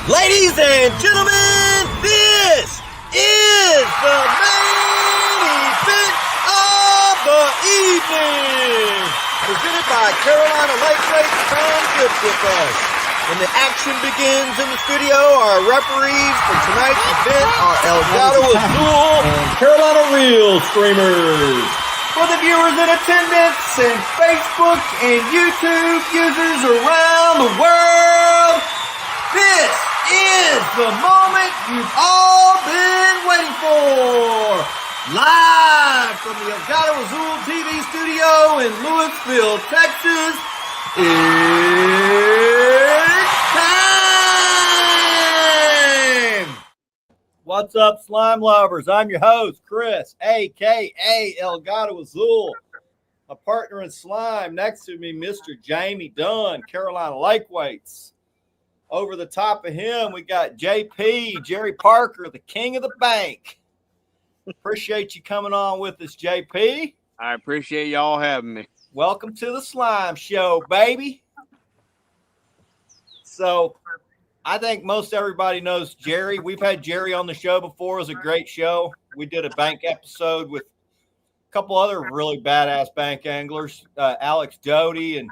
Ladies and gentlemen, this is the main event of the evening. Presented by Carolina Lightweights. Come get with us. When the action begins in the studio, our referees for tonight's event are Elgato Azul and Carolina Real Streamers. For the viewers in attendance and Facebook and YouTube users around the world, this is the moment you've all been waiting for. Live from the Elgato Azul TV studio in Louisville, Texas, it's time! What's up, slime lovers? I'm your host, Chris, a.k.a. Elgato Azul. A partner in slime. Next to me, Mr. Jamie Dunn, Carolina Lightweights. Over the top of him, we got JP, Jerry Parker, the king of the bank. Appreciate you coming on with us, JP. I appreciate y'all having me. Welcome to the Slime Show, baby. So, I think most everybody knows Jerry. We've had Jerry on the show before. It was a great show. We did a bank episode with a couple other really badass bank anglers, Alex Doty, and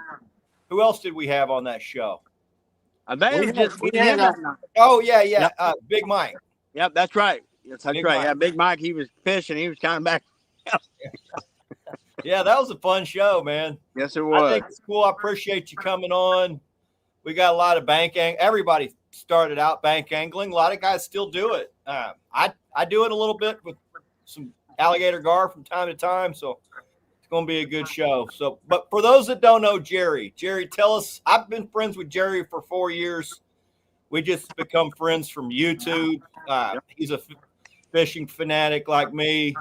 who else did we have on that show? I think it was just Oh, yeah. Yep. Big Mike. Yep, that's right. That's Big right. Mike. Yeah, Big Mike, he was fishing. He was coming back. Yeah, that was a fun show, man. Yes, it was. I think it's cool. I appreciate you coming on. We got a lot of bank angling. Everybody started out bank angling. A lot of guys still do it. I do it a little bit with some alligator gar from time to time, so it's going to be a good show. So, but for those that don't know Jerry, tell us. I've been friends with Jerry for 4 years. We just become friends from YouTube. He's a fishing fanatic like me.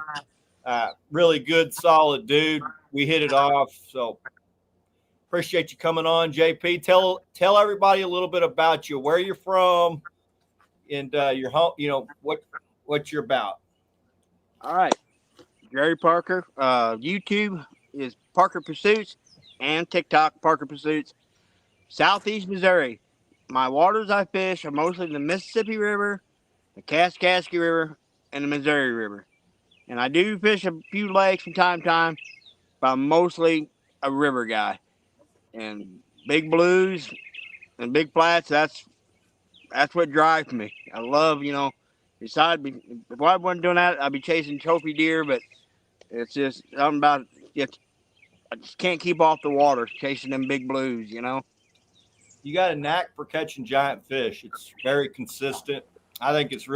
Really good, solid dude. We hit it off. So appreciate you coming on, JP. Tell everybody a little bit about you, where you're from, and your home. You know what you're about. All right. Jerry Parker. YouTube is Parker Pursuits, and TikTok Parker Pursuits. Southeast Missouri. My waters I fish are mostly the Mississippi River, the Kaskaskia River, and the Missouri River. And I do fish a few lakes from time to time, but I'm mostly a river guy. And big blues and big flats, that's what drives me. I love, if I wasn't doing that, I'd be chasing trophy deer, but it's just something about it. I just can't keep off the water chasing them big blues, You got a knack for catching giant fish. It's very consistent. I think it's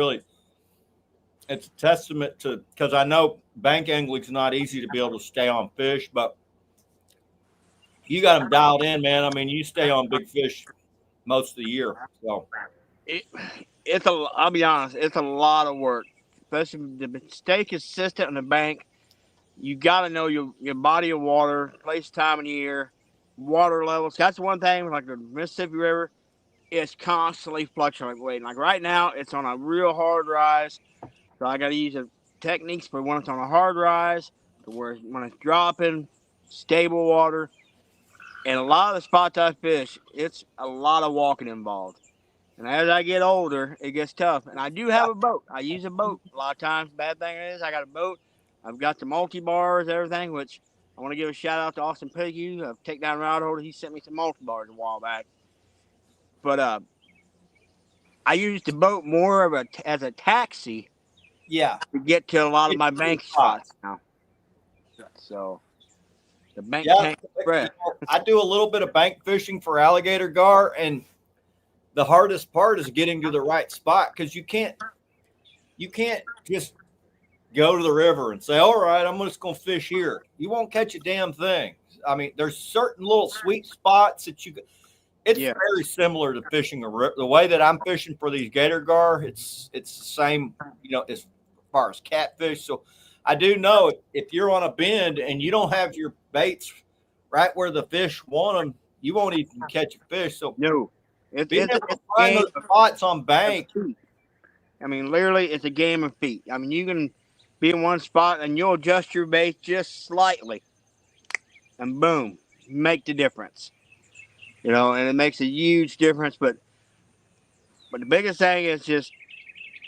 a testament to, because I know bank angling is not easy to be able to stay on fish, but you got them dialed in, man. I mean, you stay on big fish most of the year. So I'll be honest, it's a lot of work, especially to stay consistent on the bank. You got to know your body of water, place, time of year, water levels. That's one thing. Like the Mississippi River, it's constantly fluctuating. Like right now, it's on a real hard rise. So I got to use techniques for when it's on a hard rise, to where when it's dropping, stable water. And a lot of the spots I fish, it's a lot of walking involved. And as I get older, it gets tough. And I do have a boat. I use a boat a lot of times. Bad thing is I got a boat. I've got the multi-bars, everything, which I want to give a shout out to Austin Piggy of Takedown Rod Holder. He sent me some multi-bars a while back. But I use the boat more as a taxi. Yeah, to get to a lot of my bank spots now. So the bank tank spread. I do a little bit of bank fishing for alligator gar, and the hardest part is getting to the right spot, because you can't just go to the river and say, all right, I'm just going to fish here. You won't catch a damn thing. I mean, there's certain little sweet spots that it's very similar to fishing a river. The way that I'm fishing for these gator gar, it's the same, as far as catfish. So I do know if you're on a bend and you don't have your baits right where the fish want them, you won't even catch a fish. So being able to find those spots on bank. I mean, literally, it's a game of feet. I mean, you can be in one spot and you'll adjust your bait just slightly, and boom, make the difference. And it makes a huge difference. But But the biggest thing is just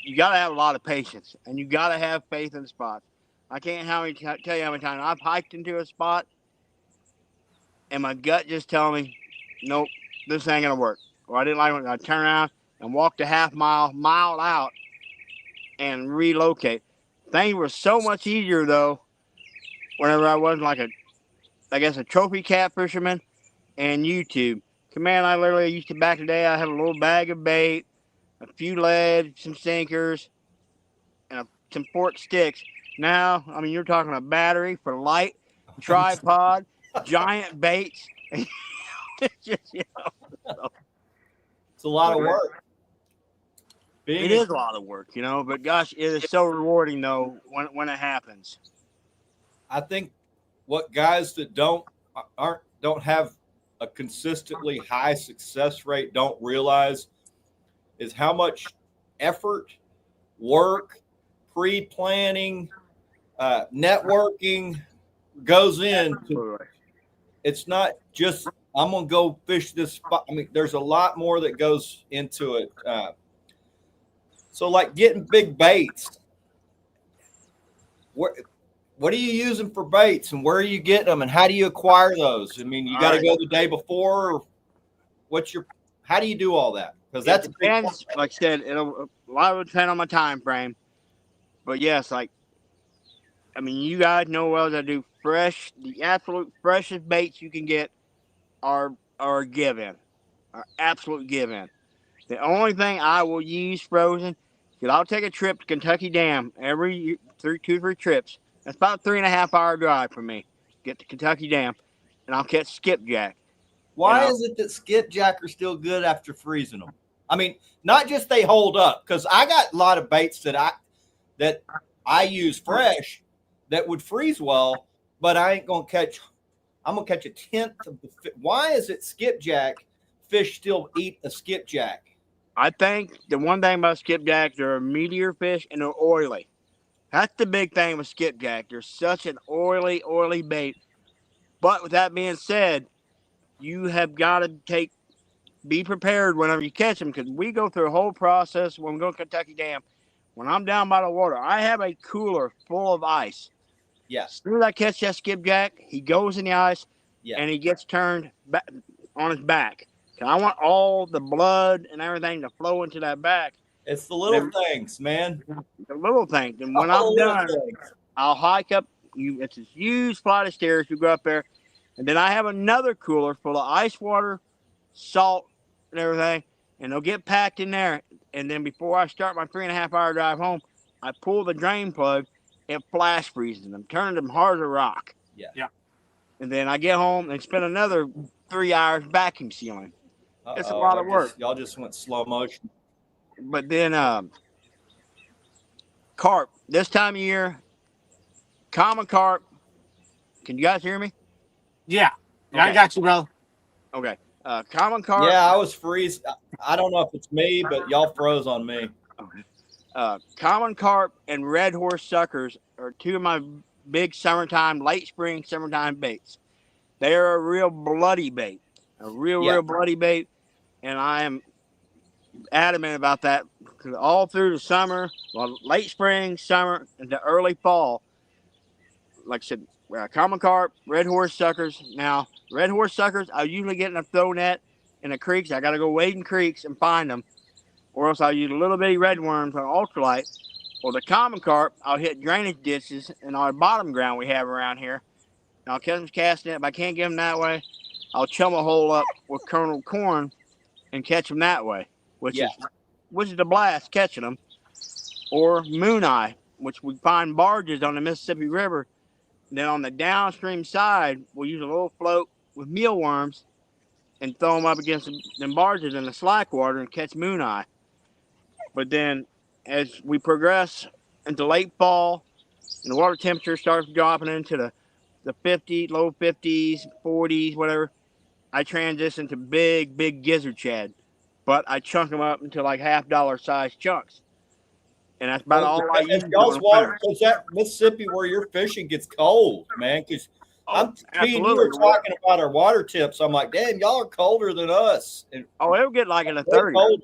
you got to have a lot of patience, and you got to have faith in the spots. I can't tell you how many times I've hiked into a spot, and my gut just telling me, nope, this ain't gonna work. Or I didn't like it. I turn around and walk a mile out, and relocate. Things were so much easier though. Whenever I was like a trophy cat fisherman and YouTube. Man, I literally used to back in the day. I had a little bag of bait, a few lead, some sinkers, and some forked sticks. Now, I mean, you're talking a battery for light, tripod, giant baits. It's just, It's a lot of work. It is a lot of work, but gosh, it is so rewarding though when it happens. I think what guys that don't have a consistently high success rate don't realize is how much effort, work, pre-planning, networking goes into. It's not just I'm gonna go fish this spot. I mean, there's a lot more that goes into it. So, like getting big baits. What are you using for baits, and where are you getting them, and how do you acquire those? I mean, you got to go the day before. How do you do all that? Because that depends. Like I said, a lot of it depends on my time frame. But yes, you guys know well that I do fresh. The absolute freshest baits you can get are give-in, are absolute give-in. The only thing I will use frozen, because I'll take a trip to Kentucky Dam every 2-3 trips. That's about a 3.5 hour drive for me. Get to Kentucky Dam, and I'll catch skipjack. Why is it that skipjack are still good after freezing them? I mean, not just they hold up, because I got a lot of baits that I use fresh that would freeze well, but I ain't gonna catch. I'm gonna catch a tenth of the. Why is it skipjack fish still eat a skipjack? I think the one thing about skipjack, they're a meatier fish and they're oily. That's the big thing with skipjack. They're such an oily bait. But with that being said, you have got to be prepared whenever you catch them, because we go through a whole process when we go to Kentucky Dam. When I'm down by the water, I have a cooler full of ice. Yes. As soon as I catch that skipjack, he goes in the ice and he gets turned back on his back. I want all the blood and everything to flow into that back. It's the little things, man. The little things. And when I'm done, I'll hike up. It's a huge flight of stairs. You go up there. And then I have another cooler full of ice water, salt, and everything. And they'll get packed in there. And then before I start my 3.5 hour drive home, I pull the drain plug and flash freezing them, turning them hard as a rock. Yeah. And then I get home and spend another 3 hours vacuum sealing. It's a lot of work. Y'all just went slow motion. But then carp. This time of year, common carp. Can you guys hear me? Yeah. Okay. I got you, brother. Okay. Common carp. Yeah, I was freeze. I don't know if it's me, but y'all froze on me. Okay. Common carp and red horse suckers are two of my big late spring summertime baits. They are a real bloody bait. Real bloody bait. And I am adamant about that, because all through the summer, late spring, summer, into early fall, like I said, common carp, red horse suckers. Now, red horse suckers, I usually get in a throw net in the creeks. I got to go wade in creeks and find them, or else I'll use a little bitty red worms on ultralight. Or the common carp, I'll hit drainage ditches in our bottom ground we have around here. And I'll catch them casting it. If I can't get them that way, I'll chum a hole up with kernel corn and catch them that way, which is the blast catching them. Or moon eye, which we find barges on the Mississippi River. And then on the downstream side, we'll use a little float with mealworms and throw them up against them barges in the slack water and catch moon eye. But then as we progress into late fall and the water temperature starts dropping into the low 50s, 40s, whatever, I transition to big gizzard shad, but I chunk them up into like $half size chunks. And that's about all I use. Y'all's water, because that Mississippi where you're fishing gets cold, man. Because you were talking about our water tips. I'm like, damn, y'all are colder than us. And it'll get like in the 30s.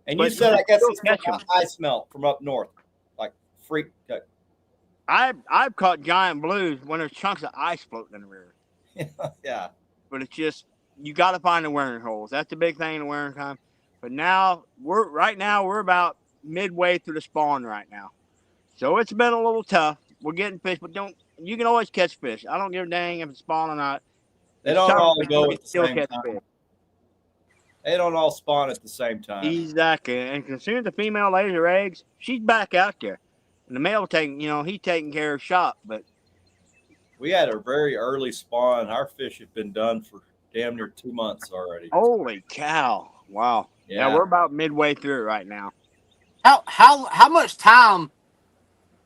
And you But said, I guess still it's catch from 'em. ice melt from up north, like freak. I've caught giant blues when there's chunks of ice floating in the river. Yeah. But it's just you got to find the wearing holes. That's the big thing in the wearing time. But now we're about midway through the spawn right now, so it's been a little tough. We're getting fish, but you can always catch fish. I don't give a dang if it's spawn or not. They It's don't summer, all but go you at can the still same catch time. fish. They don't all spawn at the same time. Exactly. And as soon as the female lays her eggs, she's back out there. And the male he's taking care of shop. But We had a very early spawn. Our fish have been done for damn near 2 months already. holy cow. Wow. Yeah, we're about midway through it right now. How much time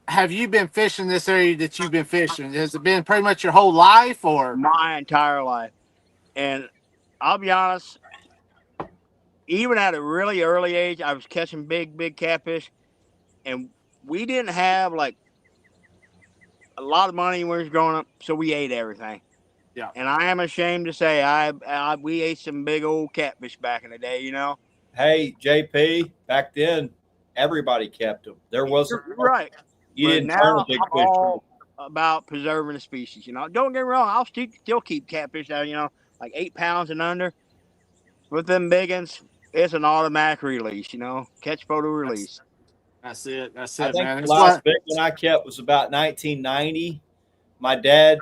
have you been fishing this area that you've been fishing? Has it been pretty much your whole life, or My entire life. And I'll be honest, even at a really early age, I was catching big catfish. And we didn't have like a lot of money when we was growing up, so we ate everything. Yeah. And I am ashamed to say we ate some big old catfish back in the day, you know. Hey, JP, back then, everybody kept them. There wasn't. You're right. You But didn't turn now a big I'm fish. all about preserving the species, you know. Don't get me wrong, I'll still keep catfish out, like 8 pounds and under. With them big ones, it's an automatic release, catch photo release. that's it? That's I it, think man. the last big one I kept was about 1990. My dad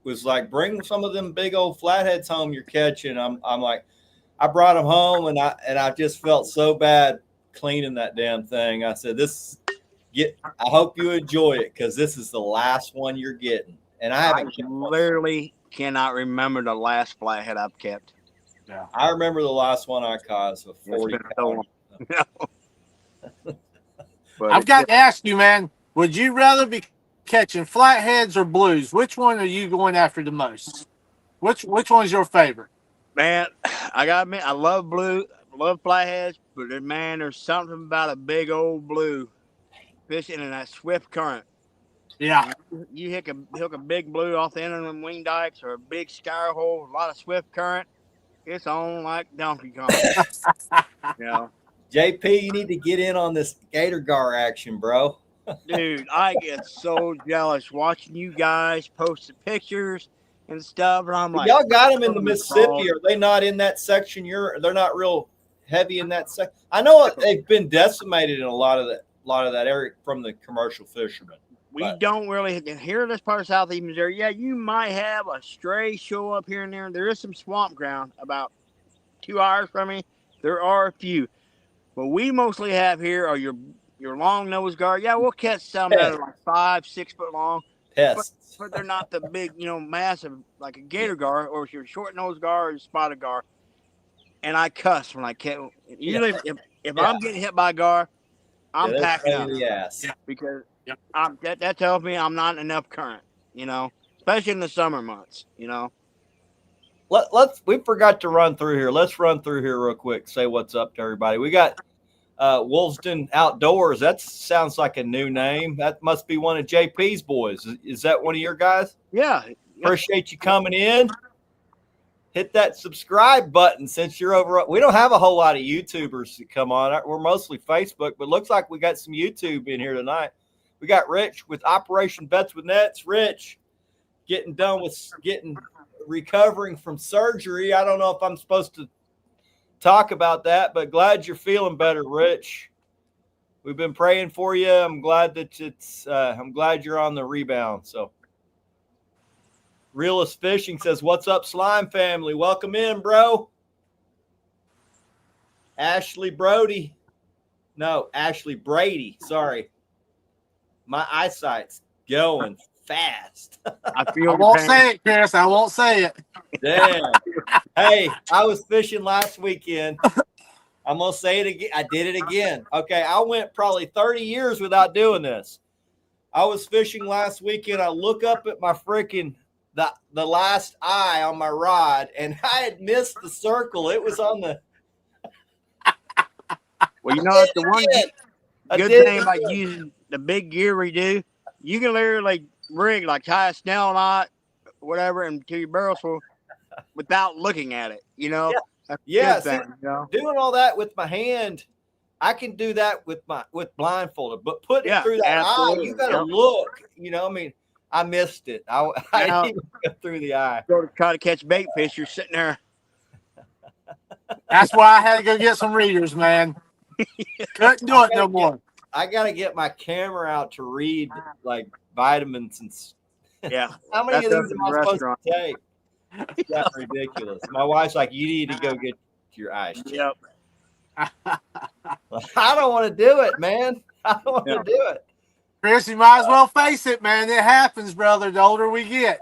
was like, "Bring some of them big old flatheads home you're catching." I'm like, I brought them home, and I just felt so bad cleaning that damn thing. I said, I hope you enjoy it, because this is the last one you're getting. And I haven't kept one. Literally cannot remember the last flathead I've kept. Yeah. I remember the last one I caught was a 40 pound. I've got to ask you, man. Would you rather be catching flatheads or blues? Which one are you going after the most? Which one's your favorite? Man, I gotta admit, I love flatheads, but man, there's something about a big old blue fishing in that swift current. Yeah. You hook a big blue off the end of them wing dikes or a big scour hole, a lot of swift current. It's on like Donkey Kong. JP, you need to get in on this gator gar action, bro. Dude, I get so jealous watching you guys post the pictures and stuff, and I'm like, y'all got them in the Mississippi. Are they not in that section? They're not real heavy in that section. I know they've been decimated in a lot of that area from the commercial fishermen. We don't really here in this part of southeast Missouri. Yeah, you might have a stray show up here and there. There is some swamp ground about 2 hours from me. There are a few, but we mostly have here are your long nose gar. Yeah, we'll catch some that are like 5-6 foot long. Pests. But they're not the big, massive like a gator gar or your short nose gar or spotted gar. And I cuss when I catch. Usually, if I'm getting hit by a gar, I'm packing up. Yes. Because that tells me I'm not in enough current, especially in the summer months, We forgot to run through here. Let's run through here real quick. Say what's up to everybody. We got Wolfston Outdoors. That sounds like a new name. That must be one of JP's boys. Is that one of your guys? Yeah. Appreciate you coming in. Hit that subscribe button since you're over. We don't have a whole lot of YouTubers that come on. We're mostly Facebook, but it looks like we got some YouTube in here tonight. We got Rich with Operation Bets with Nets. Rich recovering from surgery. I don't know if I'm supposed to talk about that, but glad you're feeling better, Rich. We've been praying for you. I'm glad I'm glad you're on the rebound. So Realist Fishing says, "What's up, Slime family? Welcome in, bro." Ashley Brady. Sorry. My eyesight's going fast. I won't say it, Chris. I won't say it. Damn. Hey, I was fishing last weekend. I'm going to say it again. I did it again. Okay, I went probably 30 years without doing this. I was fishing last weekend. I look up at my freaking the last eye on my rod, and I had missed the circle. It was on the. Well, that's the one good thing about using the big gear we do. You can literally rig, like tie a snell knot, whatever, into your barrel spool without looking at it. Yeah. Doing all that with my hand I can do that with blindfolded, but putting it through that absolutely. eye, you got to look. You know, I mean, I missed it. I didn't even go through the eye. Go to try to catch bait fish. You're sitting there. That's why I had to go get some readers, man. Couldn't do it no more. I got to get my camera out to read like vitamins and. Yeah. How many of That's these am I supposed to take? That's ridiculous. My wife's like, you need to go get your eyes checked. Yep. I don't want to do it, man. I don't want to do it. Chris, you might as well face it, man. It happens, brother. The older we get.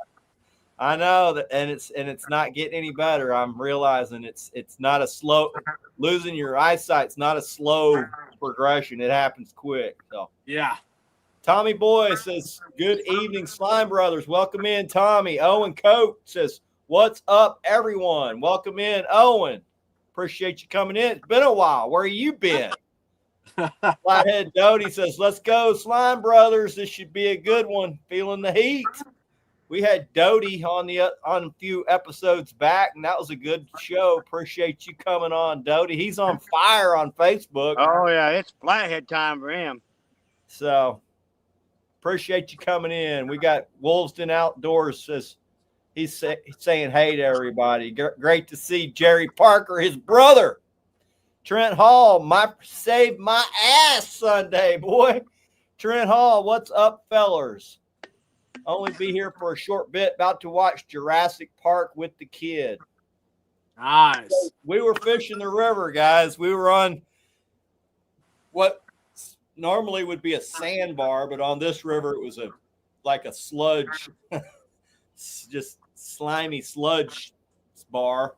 I know that, and it's not getting any better. I'm realizing it's not a slow losing your eyesight's not a slow progression. It happens quick. So yeah. Tommy Boy says, good evening, Slime Brothers. Welcome in, Tommy. Owen Coat says, what's up, everyone? Welcome in, Owen. Appreciate you coming in. It's been a while. Where you been? Flathead Doty says, let's go, Slime Brothers. This should be a good one. Feeling the heat. We had Doty on a few episodes back, and that was a good show. Appreciate you coming on, Doty. He's on fire on Facebook. Oh, yeah. It's flathead time for him. So appreciate you coming in. We got Wolveston Outdoors says he's saying hey to everybody. Great to see Jerry Parker, his brother. Trent Hall, saved my ass Sunday, boy. Trent Hall, what's up, fellers? Only be here for a short bit. About to watch Jurassic Park with the kid. Nice. So we were fishing the river, guys. We were on what normally would be a sandbar, but on this river it was like a sludge, just slimy sludge bar.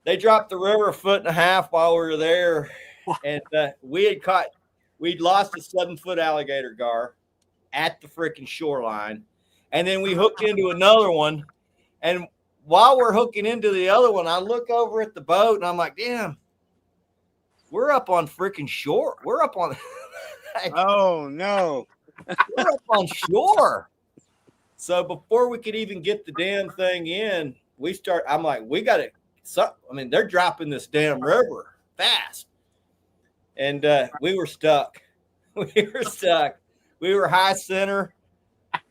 They dropped the river 1.5 feet while we were there, and we'd lost a 7-foot alligator gar at the freaking shoreline, and then we hooked into another one, and while we're hooking into the other one, I look over at the boat and I'm like, damn, we're up on freaking shore. We're up on Oh, no. we're up on shore. So before we could even get the damn thing in, I'm like, we got to, they're dropping this damn river fast. And we were stuck. We were high center,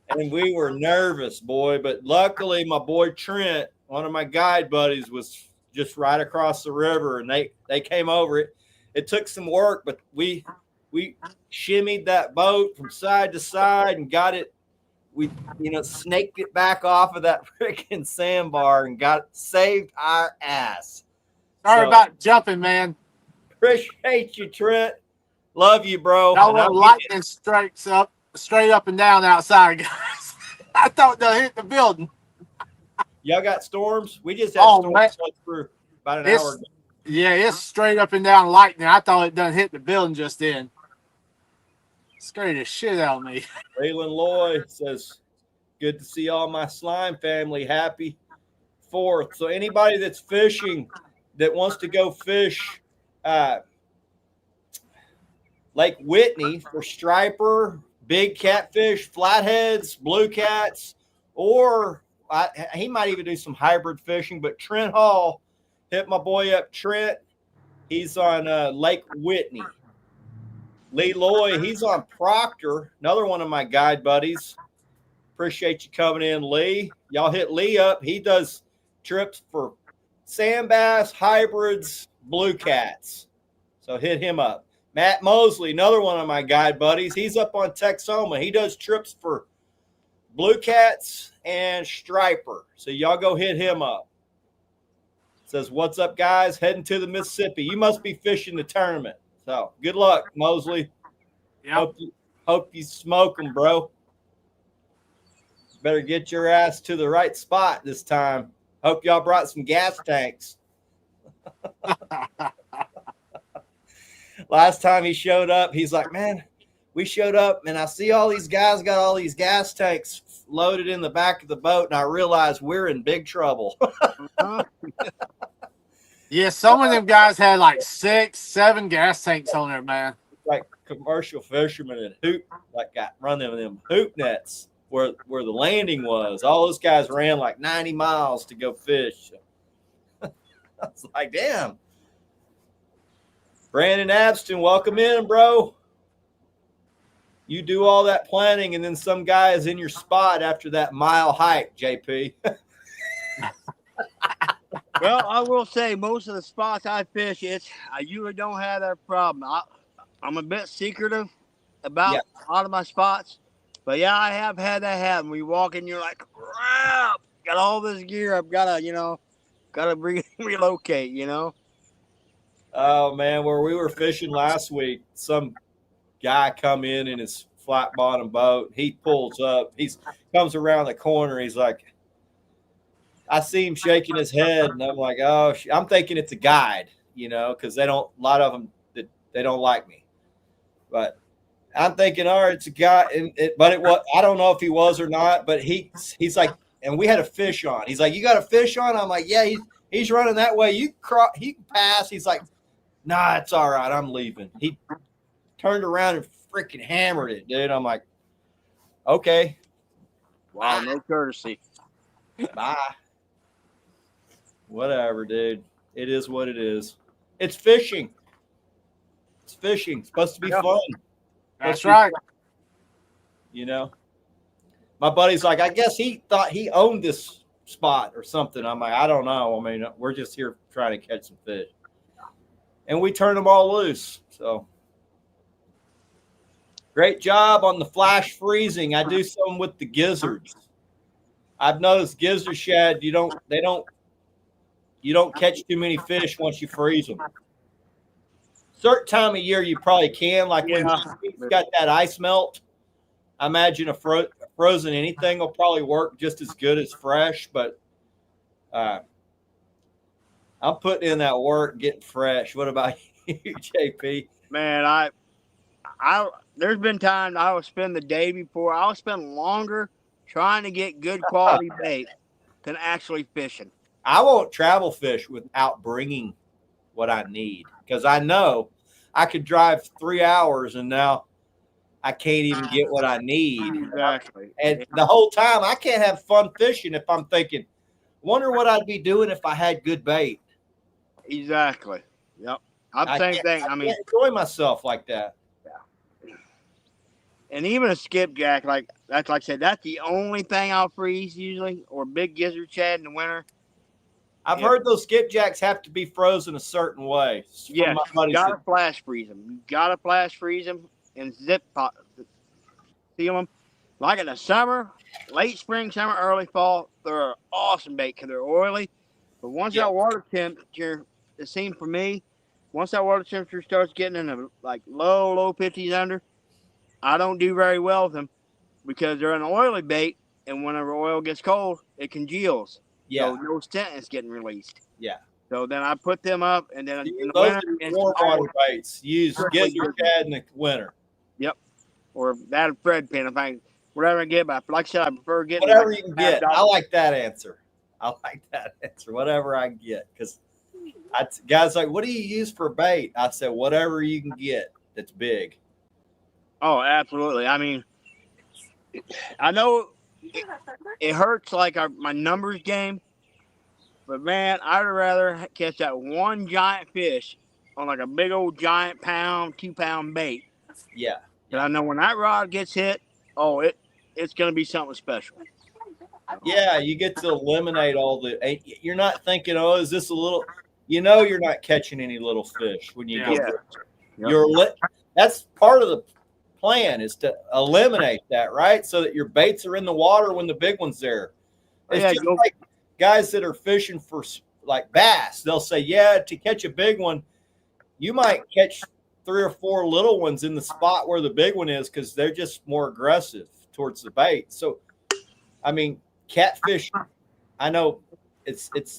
and we were nervous, boy. But luckily, my boy Trent, one of my guide buddies, was just right across the river, and they came over it. It took some work, but we shimmied that boat from side to side and got it. We snaked it back off of that freaking sandbar and saved our ass. Sorry about jumping, man. Appreciate you, Trent. Love you, bro. Y'all little lightning strikes up straight up and down outside, guys. I thought they hit the building. Y'all got storms? We just had storms for about an hour ago. Yeah, it's straight up and down lightning. I thought it done hit the building just then. Scared the shit out of me. Raylan Lloyd says, good to see all my slime family. Happy 4th. So anybody that's fishing that wants to go fish Lake Whitney for striper, big catfish, flatheads, blue cats, or he might even do some hybrid fishing. But Trent Hall, hit my boy up, Trent. He's on Lake Whitney. Lee Loy, he's on Proctor, another one of my guide buddies. Appreciate you coming in, Lee. Y'all hit Lee up. He does trips for sand bass, hybrids, blue cats. So hit him up. Matt Mosley, another one of my guide buddies. He's up on Texoma. He does trips for blue cats and striper. So y'all go hit him up. Says, what's up, guys? Heading to the Mississippi. You must be fishing the tournament. So good luck, Mosley. Yep. Hope you smoke them, bro. Better get your ass to the right spot this time. Hope y'all brought some gas tanks. Last time he showed up, he's like, man, we showed up and I see all these guys got all these gas tanks loaded in the back of the boat, and I realized we're in big trouble. Yeah, some of them guys had like 6, 7 gas tanks on there, man. Like commercial fishermen and got run them hoop nets where the landing was. All those guys ran like 90 miles to go fish. I was like, damn. Brandon Abston, welcome in, bro. You do all that planning, and then some guy is in your spot after that mile hike, JP. Well, I will say most of the spots I fish, I usually don't have that problem. I'm a bit secretive Yeah. about a lot of my spots, but yeah, I have had that happen. We walk in, you're like, crap, got all this gear. I've got to, relocate. Oh man, where we were fishing last week, some guy come in his flat bottom boat. He pulls up. He's comes around the corner. He's like, I see him shaking his head, and I'm like, oh, I'm thinking it's a guide, because a lot of them that they don't like me, but I'm thinking, all right, it's a guy, but it was, I don't know if he was or not, but he's like, and we had a fish on. He's like, you got a fish on? I'm like, yeah, he's running that way. He can pass. He's like, nah, it's all right. I'm leaving. He turned around and freaking hammered it, dude. I'm like, okay. Wow, no courtesy. Bye. Whatever, dude. It is what it is. It's fishing. It's fishing. It's supposed to be fun. That's right. My buddy's like, I guess he thought he owned this spot or something. I'm like, I don't know. I mean, we're just here trying to catch some fish. And we turn them all loose. So great job on the flash freezing. I do some with the gizzards. I've noticed gizzard shad, you don't catch too many fish once you freeze them. Certain time of year you probably can, like when it's got that ice melt. I imagine a frozen anything will probably work just as good as fresh, but I'm putting in that work getting fresh. What about you, JP? Man, I there's been times I will spend the day before. I'll spend longer trying to get good quality bait than actually fishing. I won't travel fish without bringing what I need, because I know I could drive 3 hours and now I can't even get what I need. Exactly. And the whole time I can't have fun fishing if I'm thinking, wonder what I'd be doing if I had good bait. Exactly. Yep. I can't enjoy myself like that. Yeah. And even a skipjack, like I said, that's the only thing I'll freeze usually, or big gizzard shad in the winter. I've heard those skipjacks have to be frozen a certain way. Yeah, you gotta flash freeze them. You gotta flash freeze them and zip pot seal them. Like in the summer, late spring, summer, early fall, they're an awesome bait because they're oily. But once that water temperature, it seems for me, once that water temperature starts getting in the low 50s under, I don't do very well with them because they're an oily bait, and whenever oil gets cold, it congeals. Yeah. So no scent is getting released. Yeah. So then I put them up, and then in the those winter, warm water baits. Use gizzard shad in the winter. Yep. Or that Fred pin, whatever I get. But like I said, I prefer getting whatever you can get. I like that answer. Whatever I can get, because guys like, what do you use for bait? I said, whatever you can get that's big. Oh, absolutely. I mean, I know it hurts like my numbers game, but man, I'd rather catch that one giant fish on like a big old giant 2-pound bait. Yeah. But I know when that rod gets hit, it's going to be something special. Yeah, you get to eliminate all the. You're not thinking, oh, is this a little? You're not catching any little fish when you get there. Yep. That's part of the plan, is to eliminate that, right? So that your baits are in the water when the big one's there. It's just like guys that are fishing for like bass. They'll say, to catch a big one, you might catch 3 or 4 little ones in the spot where the big one is, because they're just more aggressive towards the bait. So, I mean, catfish, I know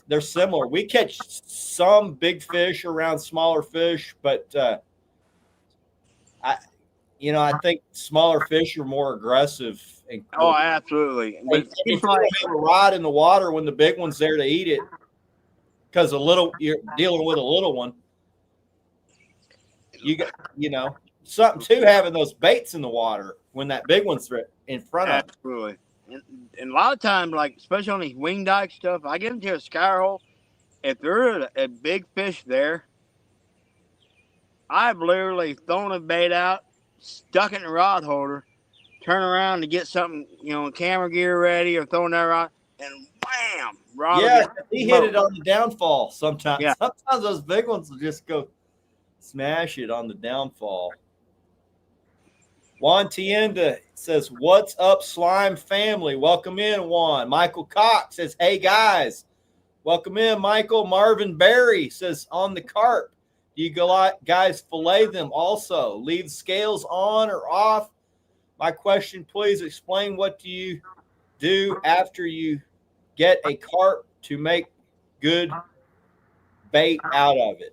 they're similar. We catch some big fish around smaller fish, but I think smaller fish are more aggressive. Oh, absolutely. But if you have a rod in the water when the big one's there to eat it, because you're dealing with a little one, you got something to having those baits in the water when that big one's in front of them. Absolutely. And a lot of times, especially on these wing dike stuff, I get into a scour hole. If there's a big fish there, I've literally thrown a bait out, stuck it in the rod holder, turn around to get something, camera gear ready or throwing that rod, and wham, rod will Yeah, get he hit smoked. it on the downfall sometimes. Yeah. Sometimes those big ones will just go smash it on the downfall. Juan Tienda says, "What's up, slime family? Welcome in, Juan." Michael Cox says, "Hey guys, welcome in." Michael Marvin Berry says, "On the carp, do you guys fillet them also? Leave scales on or off? My question, please explain what do you do after you get a carp to make good bait out of it?"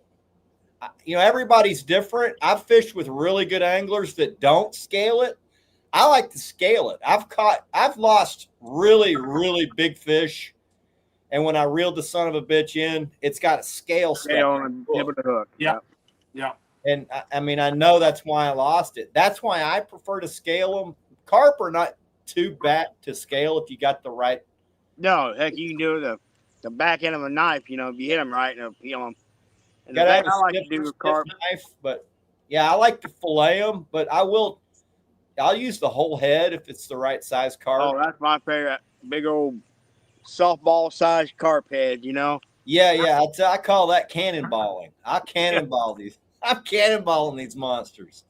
Everybody's different. I've fished with really good anglers that don't scale it. I like to scale it. I've lost really, really big fish. And when I reeled the son of a bitch in, it's got a scale Stay stuck. on the tip of the hook. Yeah. Yeah. And I mean, I know that's why I lost it. That's why I prefer to scale them. Carp are not too bad to scale if you got the right. No, heck, you can do the back end of a knife, if you hit them right, and it'll peel them. And the Got to thing have a I like to stiff, do with stiff carp, knife, but yeah, I like to fillet them. But I'll use the whole head if it's the right size carp. that's my favorite, big old softball-sized carp head, Yeah. I call that cannonballing. I cannonball these. I'm cannonballing these monsters.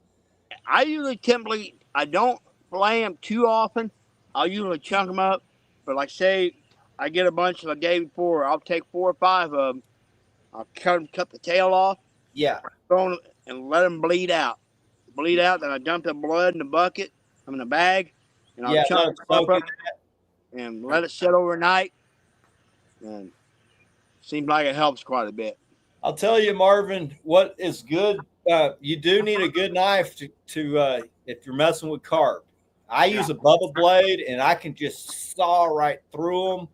I usually I don't fillet them too often. I'll usually chunk them up. But like say I get a bunch the day before, I'll take 4 or 5 of them. I'll cut the tail off, Yeah. throw them, and let them bleed out. Then I dump the blood in the bucket. I'm in a bag, and I'll Yeah. chunk Let the them carp soak up and let it sit overnight. And seems like it helps quite a bit. I'll tell you, Marvin, what is good. You do need a good knife to if you're messing with carp. I use a Bubba blade, and I can just saw right through them.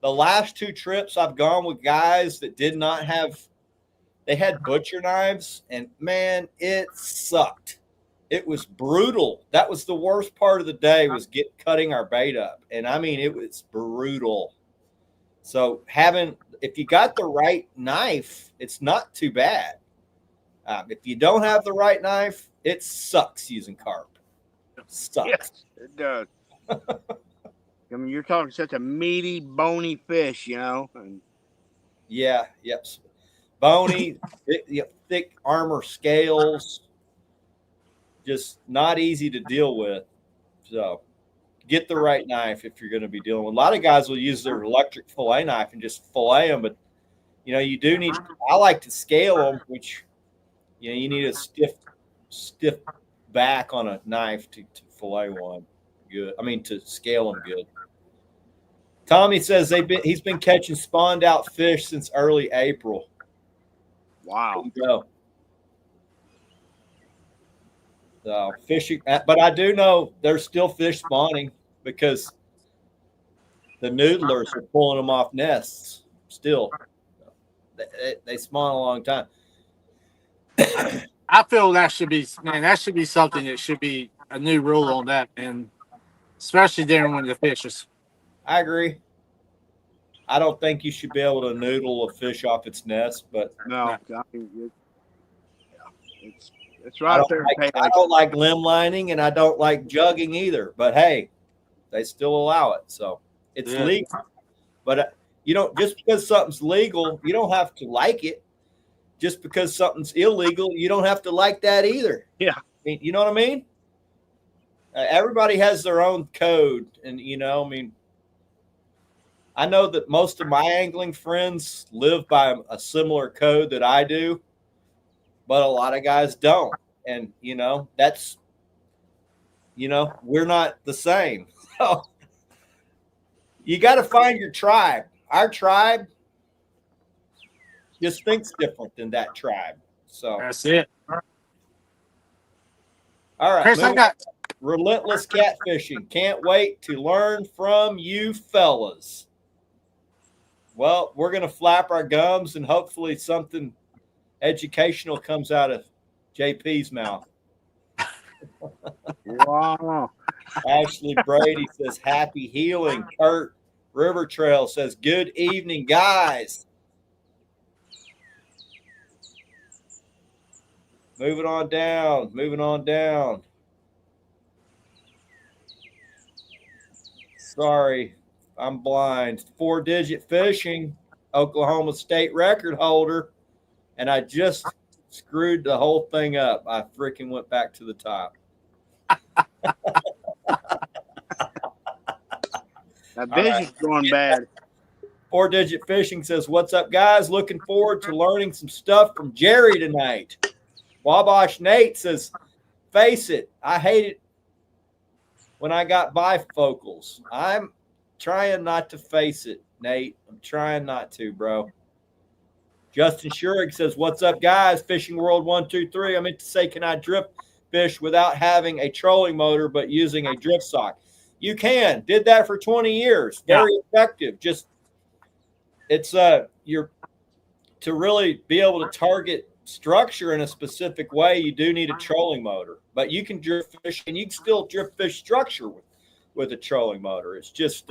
The last 2 trips I've gone with guys that did not have, they had butcher knives, and man, it sucked. It was brutal. That was the worst part of the day, was cutting our bait up, and I mean it was brutal. So if you got the right knife, it's not too bad. If you don't have the right knife, it sucks using carp. Sucks. Yes, it does. I mean, you're talking such a meaty, bony fish, And Yeah. Yep. Bony, thick armor scales, just not easy to deal with. So get the right knife if you're going to be dealing with. A lot of guys will use their electric fillet knife and just fillet them, but you do need. I like to scale them, which you need a stiff back on a knife to fillet one good. I mean to scale them good. Tommy says he's been catching spawned out fish since early April. wow. There you go. So fishing, but I do know there's still fish spawning because the noodlers are pulling them off nests still. They spawn a long time. I feel that should be something that should be a new rule on that, and especially during when the fishes. I agree. I don't think you should be able to noodle a fish off its nest, but No, I mean, it's right there. I don't like limb lining, and I don't like jugging either. But hey, they still allow it, so it's legal. But just because something's legal, you don't have to like it. Just because something's illegal, you don't have to like that either. Yeah. I mean, you know what I mean? Everybody has their own code, and I know that most of my angling friends live by a similar code that I do, but a lot of guys don't. And, that's, we're not the same. So you got to find your tribe. Our tribe just thinks different than that tribe. So That's it. All right. Chris, I got relentless catfishing. Can't wait to learn from you fellas. Well, we're going to flap our gums and hopefully something educational comes out of JP's mouth. Wow. Ashley Brady says, happy healing. Kurt River Trail says, good evening, guys. Moving on down. Moving on down. Sorry, I'm blind. 4-digit fishing, Oklahoma State record holder. And I just screwed the whole thing up. I freaking went back to the top. That vision's going bad. 4-digit fishing says, "What's up, guys? Looking forward to learning some stuff from Jerry tonight." Wabash Nate says, "Face it, I hate it when I got bifocals. I'm trying not to face it, Nate. I'm trying not to, bro." Justin Schurig says, "What's up, guys? Fishing World 123. I meant to say, can I drift fish without having a trolling motor but using a drift sock?" You can. Did that for 20 years. Very effective. Just it's you're to really be able to target structure in a specific way, you do need a trolling motor. But you can drift fish, and you can still drift fish structure with a trolling motor. It's just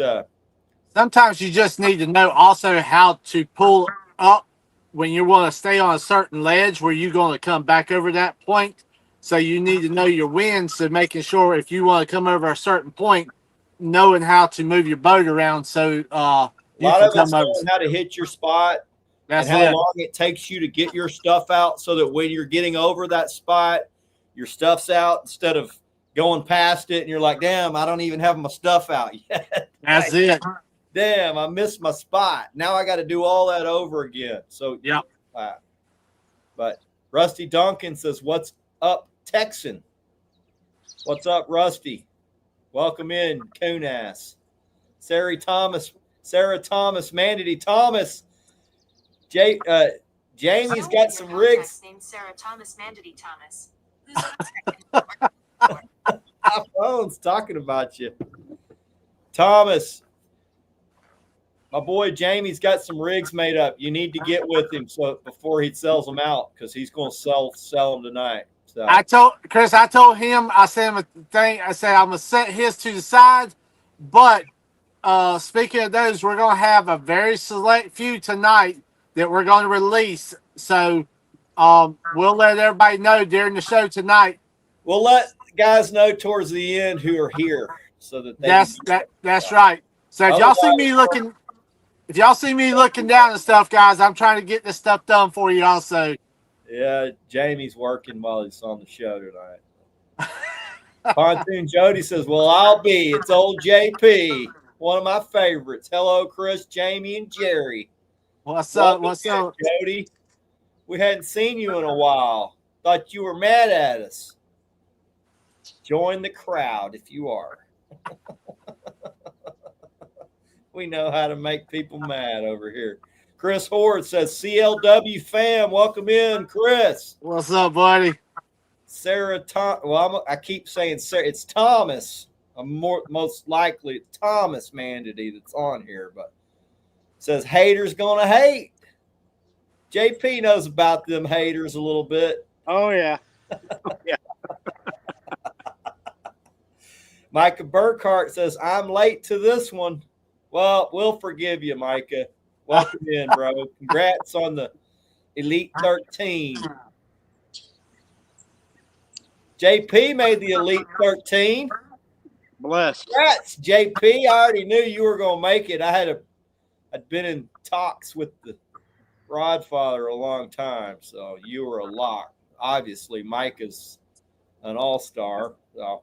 sometimes you just need to know also how to pull up when you want to stay on a certain ledge where you're going to come back over that point. So you need to know your winds, so making sure if you want to come over a certain point, knowing how to move your boat around so a lot of us know how to hit your spot. That's and how long it takes you to get your stuff out so that when you're getting over that spot, your stuff's out instead of going past it and you're like, damn, I don't even have my stuff out yet. That's it. Damn, I missed my spot. Now I got to do all that over again. So, yeah. But Rusty Duncan says, "What's up, Texan?" What's up, Rusty? Welcome in, Coonass. Sarah Thomas, Mandity Thomas. Jamie's got some rigs. Named Sarah Thomas Mandity Thomas. My phone's talking about you. Thomas, my boy Jamie's got some rigs made up. You need to get with him so before he sells them out, because he's going to sell them tonight. So I told Chris, I told him, I said I'm gonna set his to the side, but speaking of those, we're gonna have a very select few tonight that we're going to release. So we'll let everybody know during the show tonight. We'll let guys know towards the end who are here, so that that's right. So if y'all see me looking down and stuff, guys, I'm trying to get this stuff done for you also. Yeah, Jamie's working while he's on the show tonight. Pontoon Jody says, "Well, I'll be. It's old JP, one of my favorites. Hello, Chris, Jamie, and Jerry." What's up? What's up, Jody? We hadn't seen you in a while. Thought you were mad at us. Join the crowd if you are. We know how to make people mad over here. Chris Horde says, "CLW fam, welcome in, Chris." What's up, buddy? Sarah, I keep saying Sarah. It's Thomas. Most likely it's Thomas Mandity that's on here, but says haters gonna hate. JP knows about them haters a little bit. Oh yeah. Yeah. Micah Burkhart says, "I'm late to this one." Well, we'll forgive you, Micah. Welcome in, bro. Congrats on the Elite 13. JP made the Elite 13. Blessed. Congrats, JP. I already knew you were going to make it. I'd been in talks with the Rodfather a long time, so you were a lock. Obviously, Micah's an all-star. So.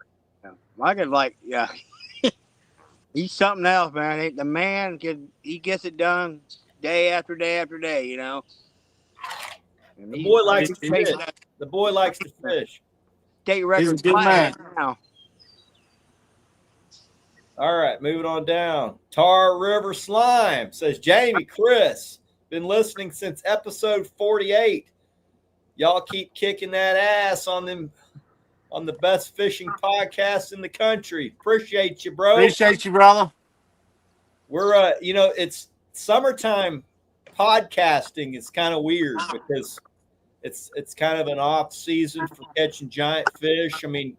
Micah's like, yeah. He's something else, man. The man he gets it done day after day after day, you know. And the boy likes to fish. The boy likes to fish. State record. He's a good man. Now. All right, moving on down. Tar River Slime says, "Jamie, Chris, been listening since episode 48. Y'all keep kicking that ass on the best fishing podcast in the country. Appreciate you, bro." Appreciate you, brother. We're it's summertime podcasting. It's kind of weird because it's kind of an off season for catching giant fish. I mean,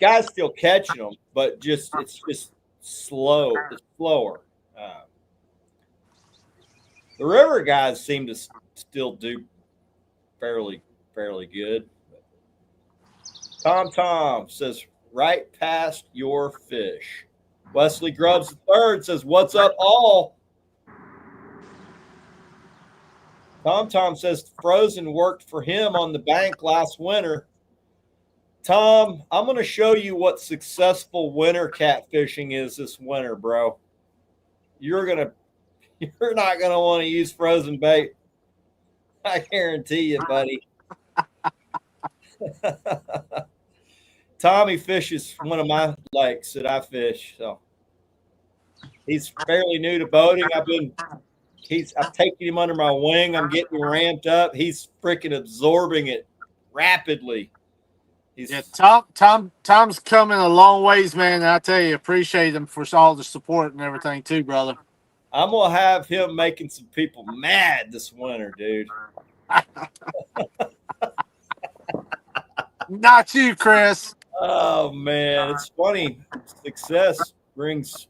guys still catching them, but it's just slow. It's slower. The river guys seem to still do fairly fairly good. Tom says, right past your fish. Wesley Grubbs III says, what's up, all? Tom says, Frozen worked for him on the bank last winter. Tom, I'm going to show you what successful winter catfishing is this winter, bro. You're not going to want to use frozen bait. I guarantee you, buddy. Tommy fishes one of my lakes that I fish, so he's fairly new to boating. I've taken him under my wing. I'm getting him ramped up. He's freaking absorbing it rapidly. Tom's coming a long ways, man. And I tell you, appreciate him for all the support and everything too, brother. I'm gonna have him making some people mad this winter, dude. Not you, Chris. Oh man, it's funny. Success gets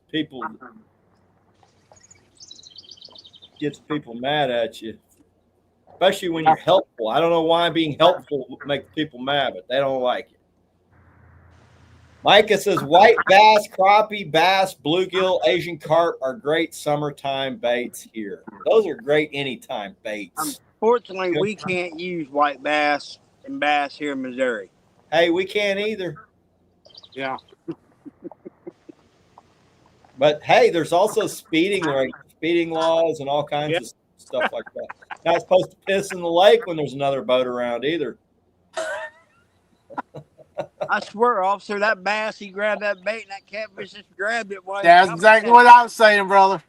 people mad at you, especially when you're helpful. I don't know why being helpful makes people mad, but they don't like it. Micah says white bass, crappie, bass, bluegill, Asian carp are great summertime baits here. Those are great anytime baits. Unfortunately, we can't use white bass and bass here in Missouri. Hey, we can't either. Yeah. But hey, there's also speeding laws and all kinds of stuff like that. Not supposed to piss in the lake when there's another boat around either. I swear, officer, that bass, he grabbed that bait and that catfish just grabbed it. That's exactly what I was saying, brother.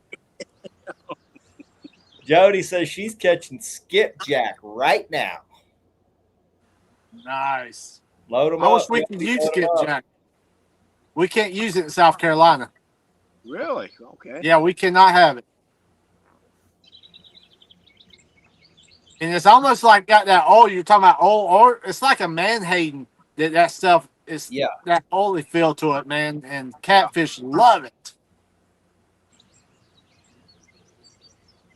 Jody says she's catching skipjack right now. Nice. Load them I up. wish we could use skipjack. We can't use it in South Carolina. Really? Okay. Yeah, we cannot have it. And it's almost like got that oil. You're talking about oil, or it's like a man-hating that stuff is that oily feel to it, man. And catfish love it.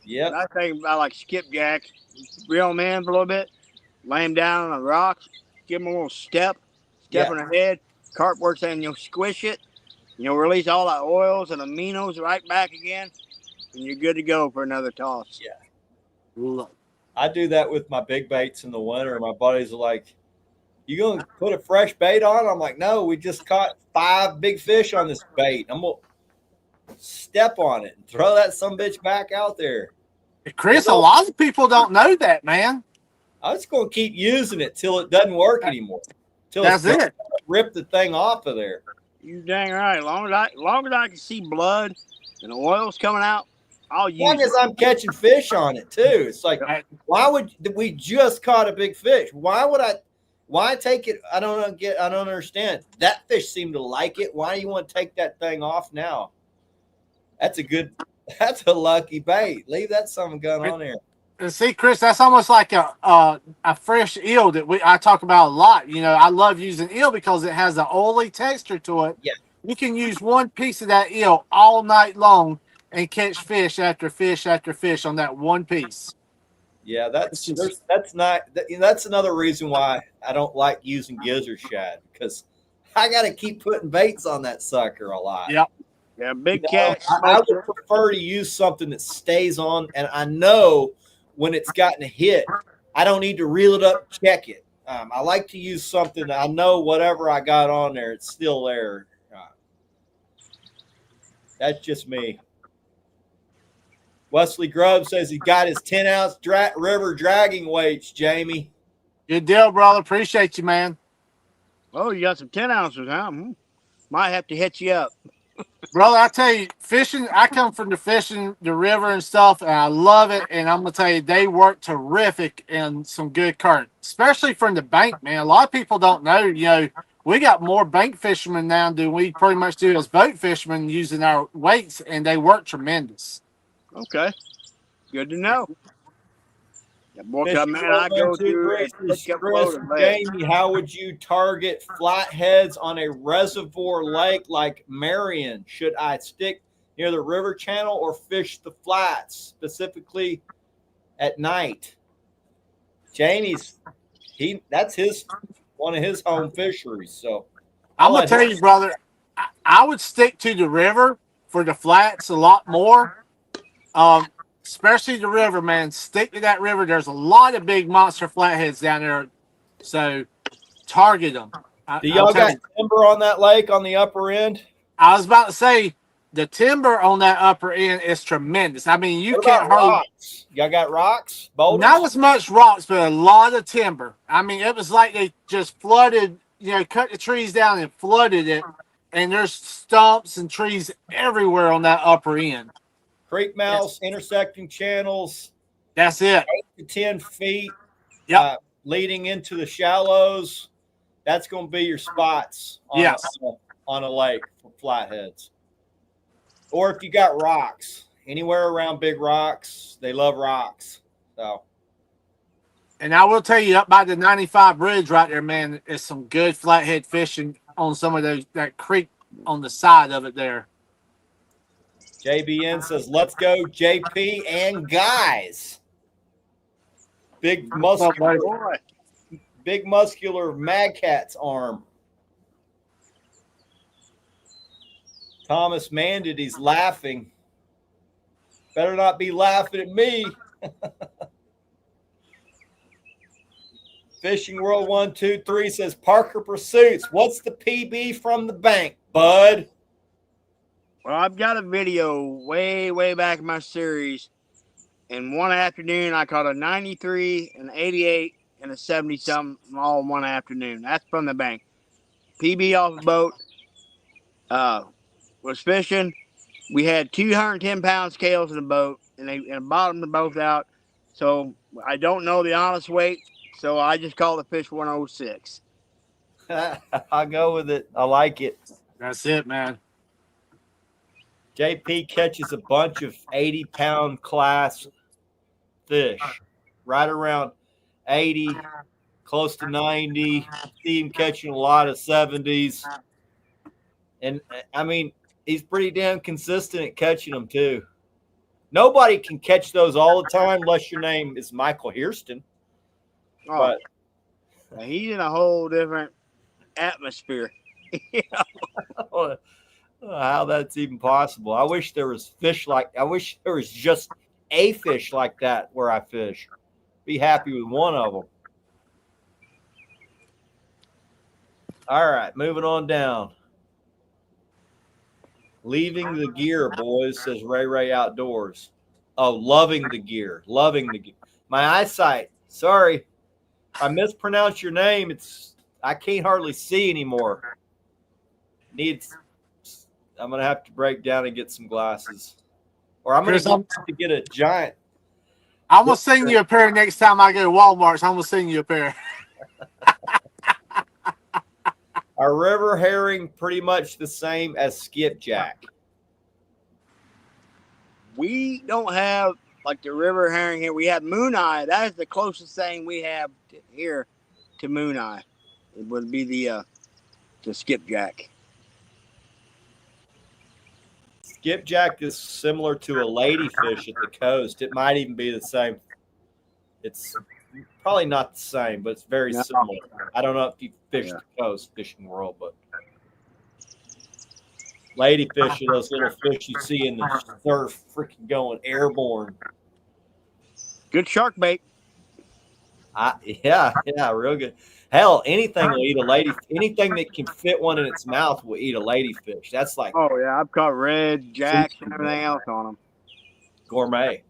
Yep. I think I like skipjack. Reel him in for a little bit, lay him down on a rock, give him a little step on the head. Carp works in, you'll squish it, release all the oils and aminos right back again, and you're good to go for another toss. Yeah. I do that with my big baits in the winter. My buddies are like, you going to put a fresh bait on? I'm like, no, we just caught 5 big fish on this bait. I'm going to step on it and throw that sumbitch back out there. Chris, a lot of people don't know that, man. I'm just going to keep using it till it doesn't work anymore. That's it. Rip the thing off of there. You dang right. Long as I can see blood and the oil's coming out, I'll use it. As long as I'm catching fish on it too. It's like, we just caught a big fish? Why take it? I don't understand. That fish seemed to like it. Why do you want to take that thing off now? That's a lucky bait. Leave that son gun on there. And see, Chris, that's almost like a fresh eel that I talk about a lot. I love using eel because it has an oily texture to it. Yeah. You can use one piece of that eel all night long and catch fish after fish after fish on that one piece. Yeah, that's another reason why I don't like using gizzard shad, because I got to keep putting baits on that sucker a lot. Yep. Yeah, big cat. I would prefer to use something that stays on, and I know when it's gotten a hit, I don't need to reel it up, check it. I like to use something that I know whatever I got on there, it's still there. That's just me. Wesley Grubb says he got his 10-ounce river dragging weights, Jamie. Good deal, brother. Appreciate you, man. Oh, you got some 10 ounces, huh? Might have to hit you up. Brother, I tell you, fishing, I come from the fishing, the river and stuff, and I love it. And I'm going to tell you, they work terrific in some good current, especially from the bank, man. A lot of people don't know, we got more bank fishermen now than we pretty much do as boat fishermen using our weights, and they work tremendous. Okay. Good to know. That boy, man, I go through Jamie, how would you target flatheads on a reservoir lake like Marion? Should I stick near the river channel or fish the flats, specifically at night? Jamie's That's one of his home fisheries. So I'm gonna tell you, brother, I would stick to the river for the flats a lot more. Um, Especially the river, man. Stick to that river. There's a lot of big monster flatheads down there, so target them. Do I'll y'all tell got you. timber on that lake on the upper end? I was about to say the timber on that upper end is tremendous. I mean, you What can't about hardly rocks? Y'all got rocks, boulders? not as much rocks, but a lot of timber. I mean, it was like they just flooded, cut the trees down and flooded it. And there's stumps and trees everywhere on that upper end. Creek mouths, intersecting channels, That's it. 8 to 10 feet Yep. leading into the shallows. That's going to be your spots on a lake for flatheads. Or if you got rocks, anywhere around big rocks, they love rocks. So, And I will tell you, up by the 95 bridge right there, man, is some good flathead fishing on some of that creek on the side of it there. JBN says, let's go, JP and guys. Big muscular Mad Cat's arm. Thomas Mandity's laughing. Better not be laughing at me. Fishing World 123 says Parker Pursuits. What's the PB from the bank, bud? Well, I've got a video way back in my series. In one afternoon, I caught a 93, an 88, and a 70 something all in one afternoon. That's from the bank. PB off a boat. Was fishing. We had 210 pound scales in the boat, and they bottomed them both out. So I don't know the honest weight, so I just call the fish 106. I'll go with it. I like it. That's it, man. JP catches a bunch of 80-pound class fish, right around 80, close to 90. See him catching a lot of 70s. And, I mean, he's pretty damn consistent at catching them, too. Nobody can catch those all the time unless your name is Michael Hairston. Oh, but he's in a whole different atmosphere. How that's even possible. I wish there was just a fish like that where I fish. Be happy with one of them. All right, moving on down. Leaving the gear, boys, says Ray Outdoors. Oh, loving the gear. My eyesight. Sorry. If I mispronounce your name, I can't hardly see anymore. I'm going to have to break down and get some glasses. Or I'm going to get a giant. I'm going to send you a pair next time I go to Walmart. So I'm going to send you a pair. Are river herring pretty much the same as skipjack? We don't have like the river herring here. We have moon eye. That is the closest thing we have here to moon eye. It would be the skipjack. Skipjack is similar to a ladyfish at the coast. It might even be the same. It's probably not the same, but it's very similar. I don't know if you fish the coast, fishing world, but ladyfish are those little fish you see in the surf, freaking going airborne. Good shark bait. Yeah, real good. Hell, anything will eat a lady. Anything that can fit one in its mouth will eat a ladyfish. That's like, oh yeah, I've caught red jacks and everything else on them. Gourmet.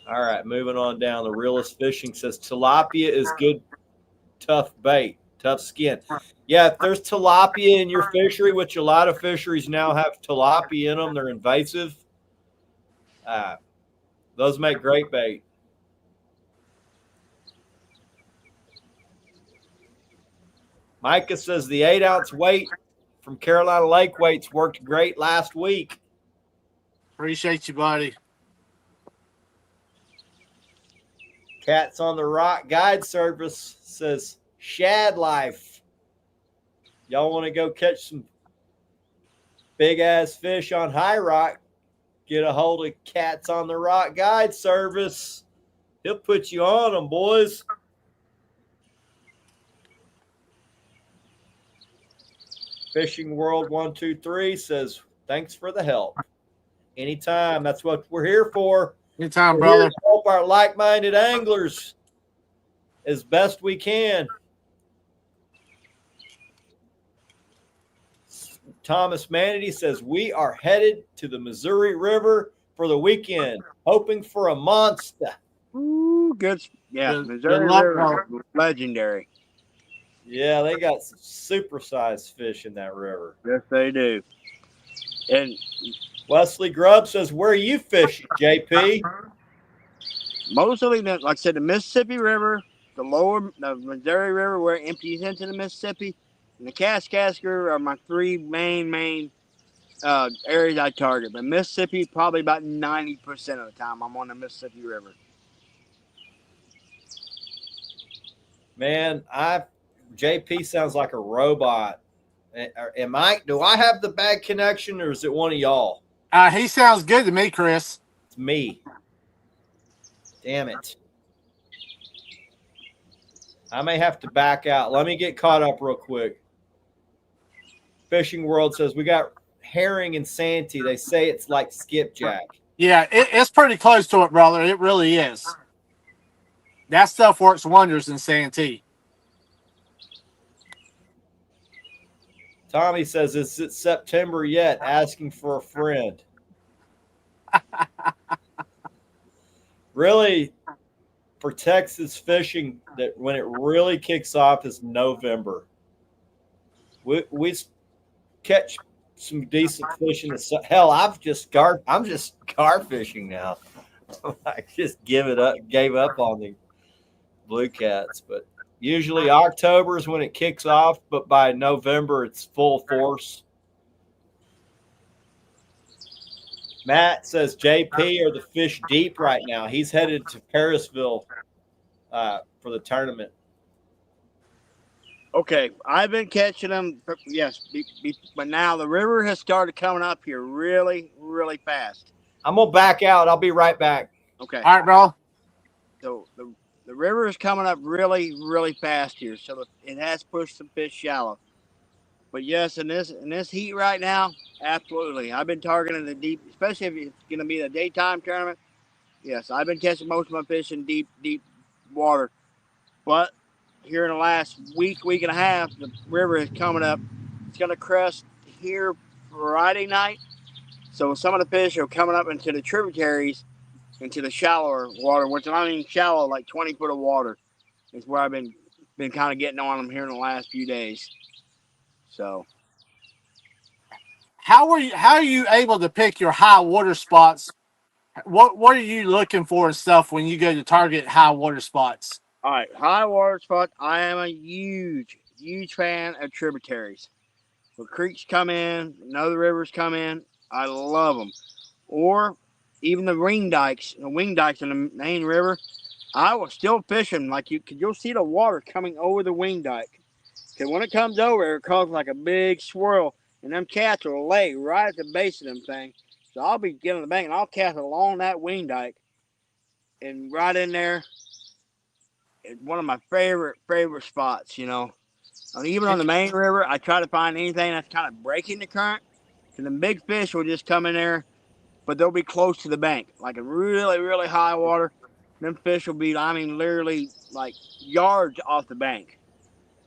All right, moving on down. The Realist Fishing says tilapia is good, tough bait, tough skin. Yeah, if there's tilapia in your fishery, which a lot of fisheries now have tilapia in them, they're invasive. Those make great bait. Micah says the 8-ounce weight from Carolina Lake weights worked great last week. Appreciate you, buddy. Cats on the Rock Guide Service says shad life. Y'all want to go catch some big ass fish on High Rock? Get a hold of Cats on the Rock Guide Service. He'll put you on them, boys. Fishing World 123 says, thanks for the help. Anytime. That's what we're here for. Anytime, We're here brother. to help our like-minded anglers as best we can. Thomas Manatee says, we are headed to the Missouri River for the weekend, hoping for a monster. Ooh, good. Yeah, Good Missouri luck, River, brother. legendary. Yeah, they got some supersized fish in that river. Yes, they do. And Wesley Grubb says, where are you fishing, JP? mostly, like I said, the Mississippi River, the Missouri River where it empties into the Mississippi, and the Kaskaskia River are my three main areas I target. But Mississippi, probably about 90% of the time, I'm on the Mississippi River. Man, JP sounds like a robot. Do I have the bad connection, or is it one of y'all? He sounds good to me, Chris. It's me. Damn it. I may have to back out. Let me get caught up real quick. Fishing World says we got herring and Santee. They say it's like skipjack. Yeah, it's pretty close to it, brother. It really is. That stuff works wonders in Santee. Tommy says, is it September yet? Asking for a friend. Really, for Texas fishing, that when it really kicks off is November. We catch some decent fish in the hell. I'm just gar fishing now. I just gave up on the blue cats, but usually October is when it kicks off, but by November it's full force. Matt says, JP, are the fish deep right now? He's headed to Parisville for the tournament. Okay, I've been catching them, yes, but now the river has started coming up here really, really fast. I'm going to back out. I'll be right back. Okay. All right, bro. So the river is coming up really, really fast here, so it has pushed some fish shallow. But yes, in this heat right now, absolutely. I've been targeting the deep, especially if it's going to be the daytime tournament. Yes, I've been catching most of my fish in deep water. But here in the last week and a half, the river is coming up. It's going to crest here Friday night. So some of the fish are coming up into the tributaries, into the shallower water, which I mean shallow, like 20 foot of water. Is where I've been kind of getting on them here in the last few days. So, How are you able to pick your high water spots? What are you looking for and stuff when you go to target high water spots? all right, high water spots. I am a huge fan of tributaries. When creeks come in, and other rivers come in, I love them. Or even the wing dikes in the main river. I will still fish them like you'll see the water coming over the wing dike. Because when it comes over, it comes like a big swirl, and them cats will lay right at the base of them thing. So I'll be getting on the bank, and I'll cast along that wing dike, and right in there, it's one of my favorite spots. And even on the main river, I try to find anything that's kind of breaking the current, because the big fish will just come in there, but they'll be close to the bank, like a really, really high water. Them fish will be, literally like yards off the bank.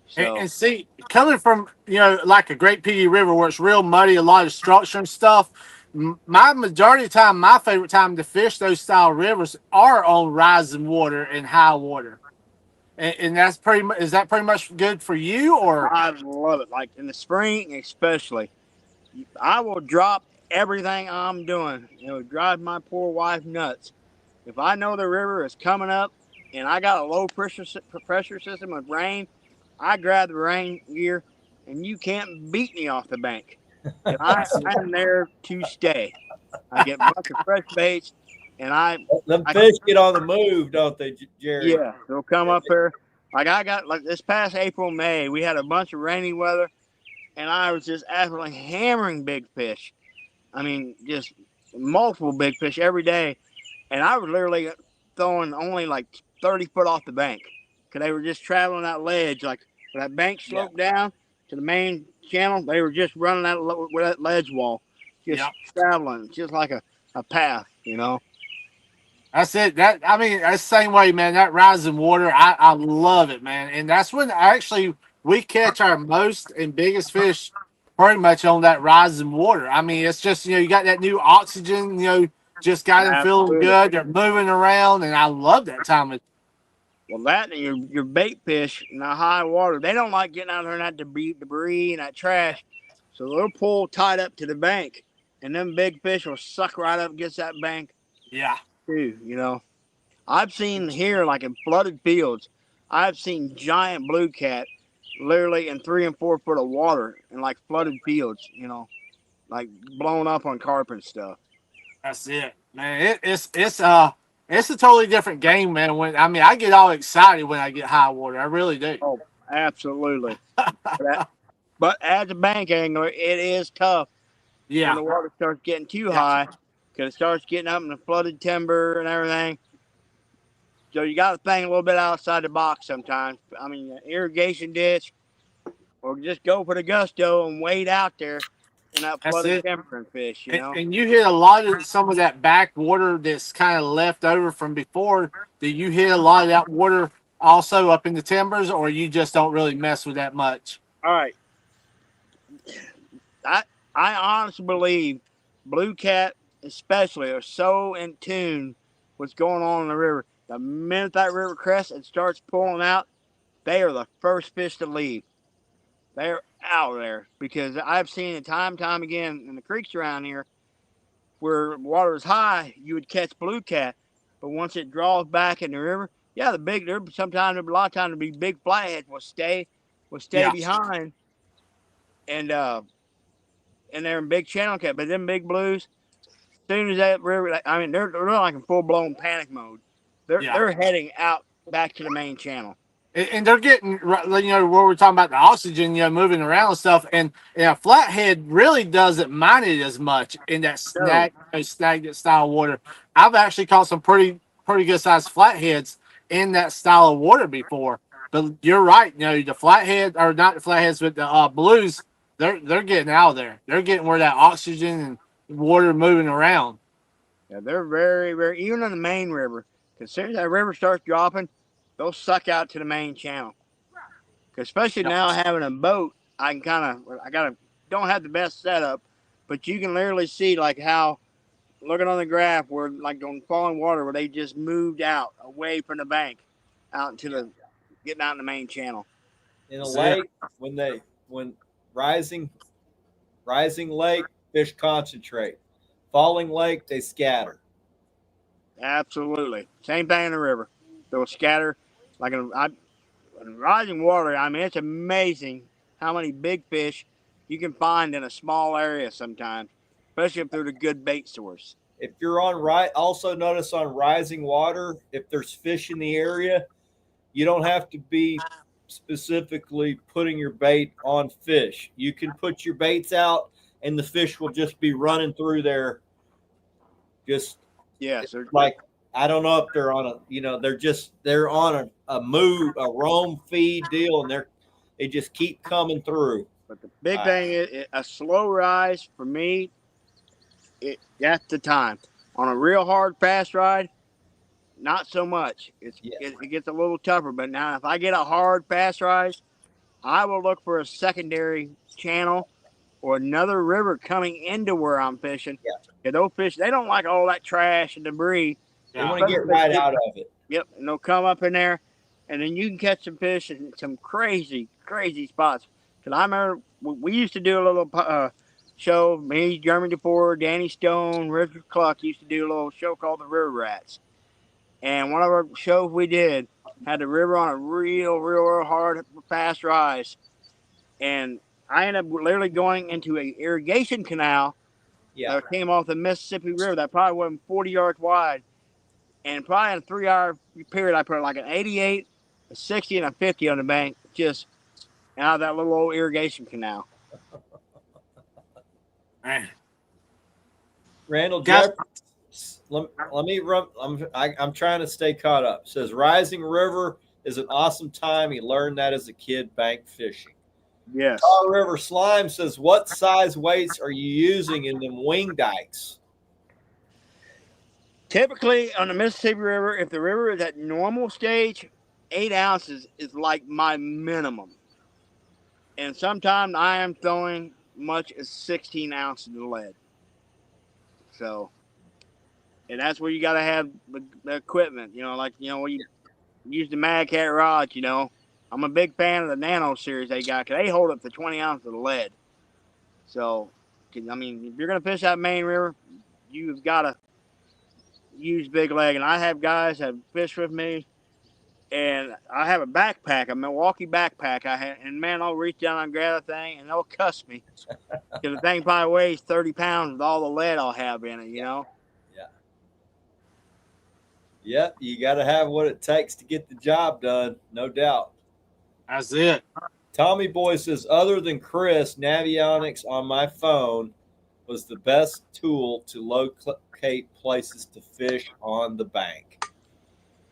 So, And see, coming from, like a Great Piggy River where it's real muddy, a lot of structure and stuff, my majority of the time, my favorite time to fish those style rivers are on rising water and high water. And that's is that pretty much good for you, or? I love it. Like in the spring, especially, I will drop everything I'm doing. It would drive my poor wife nuts. If I know the river is coming up and I got a low pressure system with rain, I grab the rain gear, and you can't beat me off the bank. I'm there to stay. I get a bunch of fresh baits, and Them fish get on the move, don't they, Jerry? yeah, they'll come up here. Like this past April, May, we had a bunch of rainy weather, and I was just absolutely hammering big fish. Just multiple big fish every day, and I was literally throwing only like 30 foot off the bank because they were just traveling that ledge, like that bank sloped down to the main channel, they were just running with that ledge wall, just Yep. traveling, just like a path, That's it. That's the same way, man. That rising water, I love it, man. And that's when we catch our most and biggest fish pretty much on that rising water. I mean, it's just, you got that new oxygen, just got them feeling Absolutely. good. They're moving around, and I love that time of. Well, that and your bait fish in the high water, they don't like getting out there in that debris and that trash, so they'll pull tight up to the bank, and them big fish will suck right up against that bank Yeah. too. I've seen here, like in flooded fields, I've seen giant blue cat literally in 3 and 4 foot of water in like flooded fields, like blown up on carp and stuff. That's it, man. It's a totally different game, man. I get all excited when I get high water. I really do. Oh, absolutely. But as a bank angler, it is tough when Yeah. the water starts getting too Yeah. high because it starts getting up in the flooded timber and everything. So you got to think a little bit outside the box sometimes. I mean, an irrigation ditch, or just go for the gusto and wade out there in that That's flooded it. timber and fish. And you hit a lot of some of that back water that's kind of left over from before. Do you hit a lot of that water also up in the timbers, or you just don't really mess with that much? All right. I honestly believe blue cat especially are so in tune what's going on in the river. The minute that river crests and starts pulling out, they are the first fish to leave. They're out there because I've seen it time and time again in the creeks around here where water is high, you would catch blue cat, but once it draws back in the river, yeah, sometimes a lot of times the big flatheads will stay Yeah. behind and they're in big channel cat, but them big blues, as soon as that river, I mean, they're like in full blown panic mode. Yeah. They're heading out back to the main channel. And they're getting, where we're talking about the oxygen, moving around and stuff. And flathead really doesn't mind it as much in that stagnant style water. I've actually caught some pretty good sized flatheads in that style of water before. But you're right, the flathead, or not the flatheads, but the blues, they're getting out of there. They're getting where that oxygen and water moving around. Yeah, they're very, very, even in the main river. As soon as that river starts dropping, they'll suck out to the main channel. Especially now having a boat, don't have the best setup, but you can literally see like how, looking on the graph, where like on falling water, where they just moved out away from the bank, out into getting out in the main channel. In a lake, when rising lake, fish concentrate. Falling lake, they scatter. Absolutely. Same thing in the river. They'll scatter like in rising water. I mean, it's amazing how many big fish you can find in a small area sometimes, especially if they're the good bait source. If you're also notice on rising water, if there's fish in the area, you don't have to be specifically putting your bait on fish. You can put your baits out and the fish will just be running through there. Yes, like, I don't know if they're on they're on a roam feed deal, and they just keep coming through. But the big thing is a slow rise for me. That's the time. On a real hard fast ride, not so much. It gets a little tougher. But now, if I get a hard fast rise, I will look for a secondary channel or another river coming into where I'm fishing. Yeah. Those fish, they don't like all that trash and debris. They want to get right out of it. Yep, and they'll come up in there, and then you can catch some fish in some crazy, crazy spots. Because I remember we used to do a little show, me, Jeremy DeFore, Danny Stone, Richard Cluck used to do a little show called The River Rats. And one of our shows we did had the river on a real hard, fast rise. And I ended up literally going into an irrigation canal that came off the Mississippi River that probably wasn't 40 yards wide. And probably in a 3 hour period, I put like an 88, a 60, and a 50 on the bank, just out of that little old irrigation canal. Man. Randall Jeffers, let me run. I'm trying to stay caught up. Says rising river is an awesome time. He learned that as a kid bank fishing. Yes. Colorado River Slime says, what size weights are you using in them wing dikes? Typically on the Mississippi River, if the river is at normal stage, 8 ounces is like my minimum. And sometimes I am throwing much as 16 ounces of lead. So, and that's where you got to have the equipment, like, where you use the Mad Cat rods, I'm a big fan of the Nano series they got because they hold up to 20 ounces of lead. So, I mean, if you're going to fish that main river, you've got to use big leg. And I have guys that fish with me, and I have a backpack, a Milwaukee backpack. And man, I'll reach down and grab a thing, and they'll cuss me because the thing probably weighs 30 pounds with all the lead I'll have in it, Yeah. Yep, you got to have what it takes to get the job done, no doubt. That's it. Tommy Boy says, other than Chris, Navionics on my phone was the best tool to locate places to fish on the bank.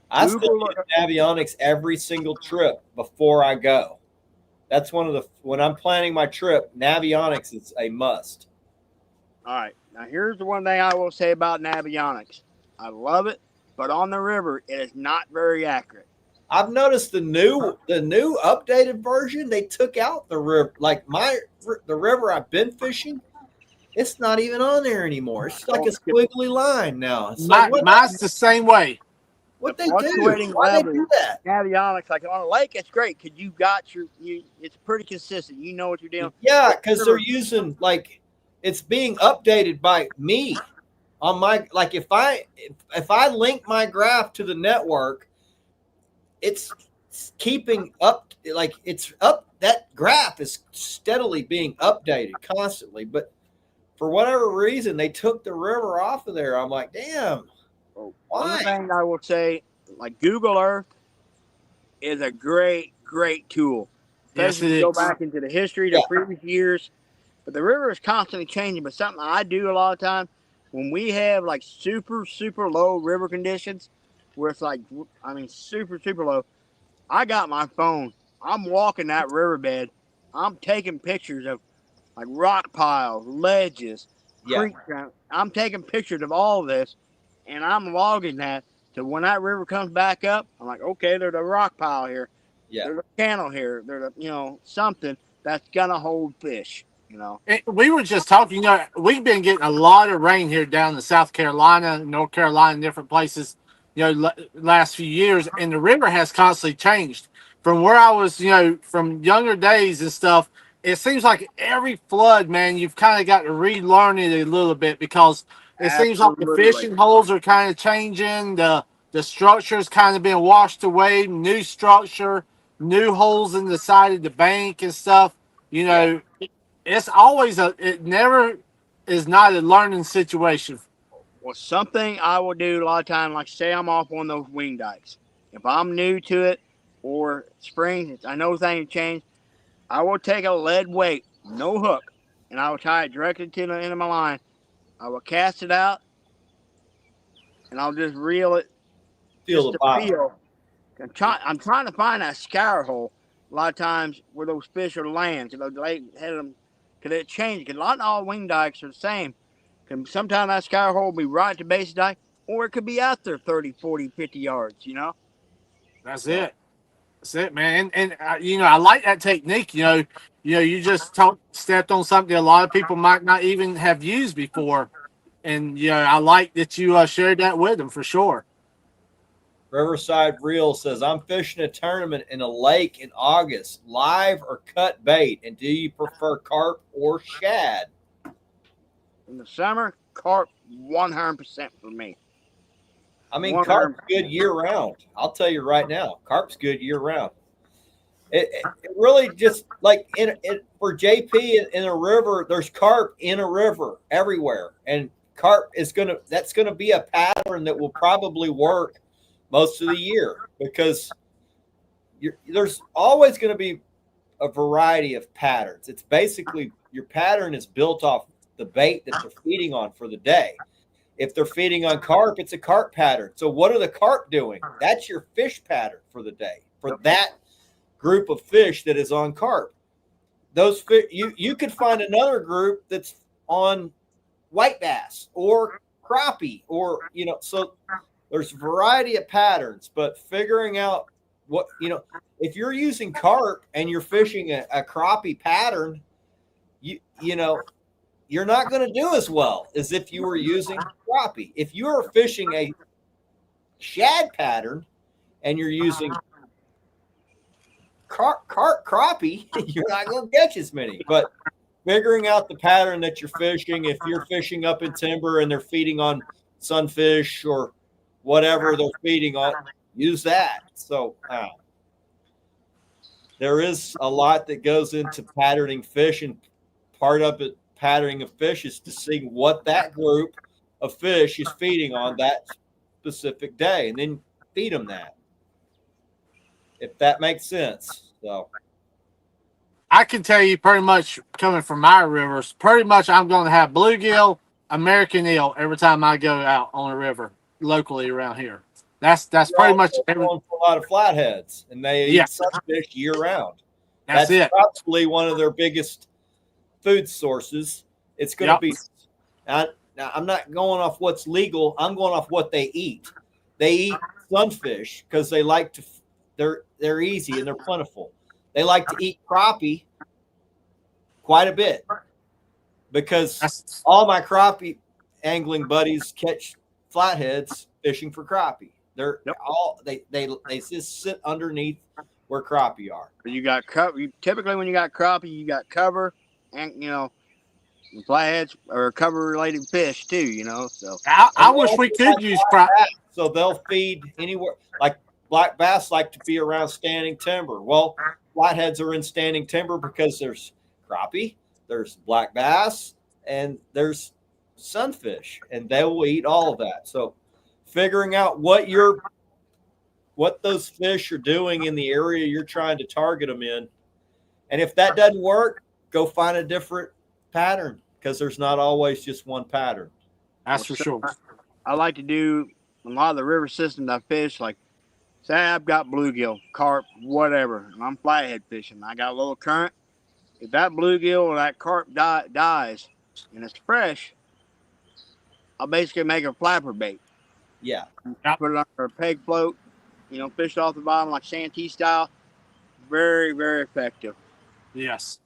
I still use Navionics every single trip before I go. That's when I'm planning my trip, Navionics is a must. All right. Now, here's the one thing I will say about Navionics. I love it, but on the river, it is not very accurate. I've noticed the new updated version, they took out the river. Like the river I've been fishing, it's not even on there anymore. It's like a squiggly line now. It's mine's the same way. What they do? Why they do that? Navionics, like on a lake, it's great because you got it's pretty consistent. You know what you're doing. Yeah, because they're using it's being updated by me on my if I link my graph to the network, it's keeping up it's up. That graph is steadily being updated constantly, but for whatever reason they took the river off of there. I'm like, damn. Why? One thing I will say, like Google Earth is a great tool. Especially to go back into the history, the previous years. But the river is constantly changing. But something I do a lot of times when we have like super low river conditions, where it's like, I mean, super low, I got my phone. I'm walking that riverbed. I'm taking pictures of like rock piles, ledges, creeks. I'm taking pictures of all of this. And I'm logging that to when that river comes back up. I'm like, okay, there's a rock pile here. Yeah. There's a channel here. There's something that's gonna hold fish. We were just talking. We've been getting a lot of rain here down in South Carolina, North Carolina, different places. Last few years, and the river has constantly changed. From where I was, from younger days and stuff, it seems like every flood, man, you've kind of got to relearn it a little bit because. It seems like the fishing holes are kind of changing. The structure's kind of being washed away. New structure, new holes in the side of the bank and stuff. It's always it never is not a learning situation. Well, something I will do a lot of times, like say I'm off one of those wing dikes. If I'm new to it or spring, I know things change. I will take a lead weight, no hook, and I will tie it directly to the end of my line. I will cast it out, and I'll just reel it. Feel the bottom. I'm trying to find that scour hole. A lot of times where those fish are laying, because they had them, because it changed. Because a lot of all wing dikes are the same. Sometimes that scour hole will be right at the base of the dike, or it could be out there 30, 40, 50 yards. That's it. That's it, man. And I like that technique. You just stepped on something a lot of people might not even have used before. And, I like that you shared that with them for sure. Riverside Reel says, I'm fishing a tournament in a lake in August, live or cut bait. And do you prefer carp or shad? In the summer, carp 100% for me. I mean, 100%. Carp's good year round. I'll tell you right now, carp's good year round. It really just like for JP in a river, there's carp in a river everywhere, and carp that's gonna be a pattern that will probably work most of the year because there's always going to be a variety of patterns. It's basically your pattern is built off the bait that they're feeding on for the day. If they're feeding on carp, it's a carp pattern. So what are the carp doing? That's your fish pattern for the day, for that group of fish that is on carp. you could find another group that's on white bass or crappie, or so there's a variety of patterns, but figuring out what if you're using carp and you're fishing a crappie pattern, you're not going to do as well as if you were using crappie. If you are fishing a shad pattern and you're using crappie, you're not going to catch as many. But figuring out the pattern that you're fishing, if you're fishing up in timber and they're feeding on sunfish or whatever they're feeding on, use that. So there is a lot that goes into patterning fish, and part of it, patterning of fish, is to see what that group of fish is feeding on that specific day, and then feed them that, if that makes sense. So I can tell you pretty much coming from my rivers, pretty much I'm going to have bluegill, American eel every time I go out on a river locally around here. That's pretty much going for a lot of flatheads, and they eat sunfish year round. That's it. Probably one of their biggest food sources. It's going to be. Now, I'm not going off what's legal. I'm going off what they eat. They eat sunfish because they like to. They're easy and they're plentiful. They like to eat crappie quite a bit because all my crappie angling buddies catch flatheads fishing for crappie. They're all they just sit underneath where crappie are. You got cover. Typically, when you got crappie, you got cover, and flatheads or cover related fish too. So I wish we could use crappie. So they'll feed anywhere. Like black bass like to be around standing timber. Well, flatheads are in standing timber because there's crappie, there's black bass, and there's sunfish, and they will eat all of that. So figuring out what those fish are doing in the area you're trying to target them in. And if that doesn't work, go find a different pattern, because there's not always just one pattern. That's for sure. I like to do a lot of the river systems I fish, like say I've got bluegill, carp, whatever, and I'm flathead fishing. I got a little current. If that bluegill or that carp dies and it's fresh, I'll basically make a flapper bait. Yeah. Put it under a peg float, fish it off the bottom like Santee style. Very, very effective. Yes.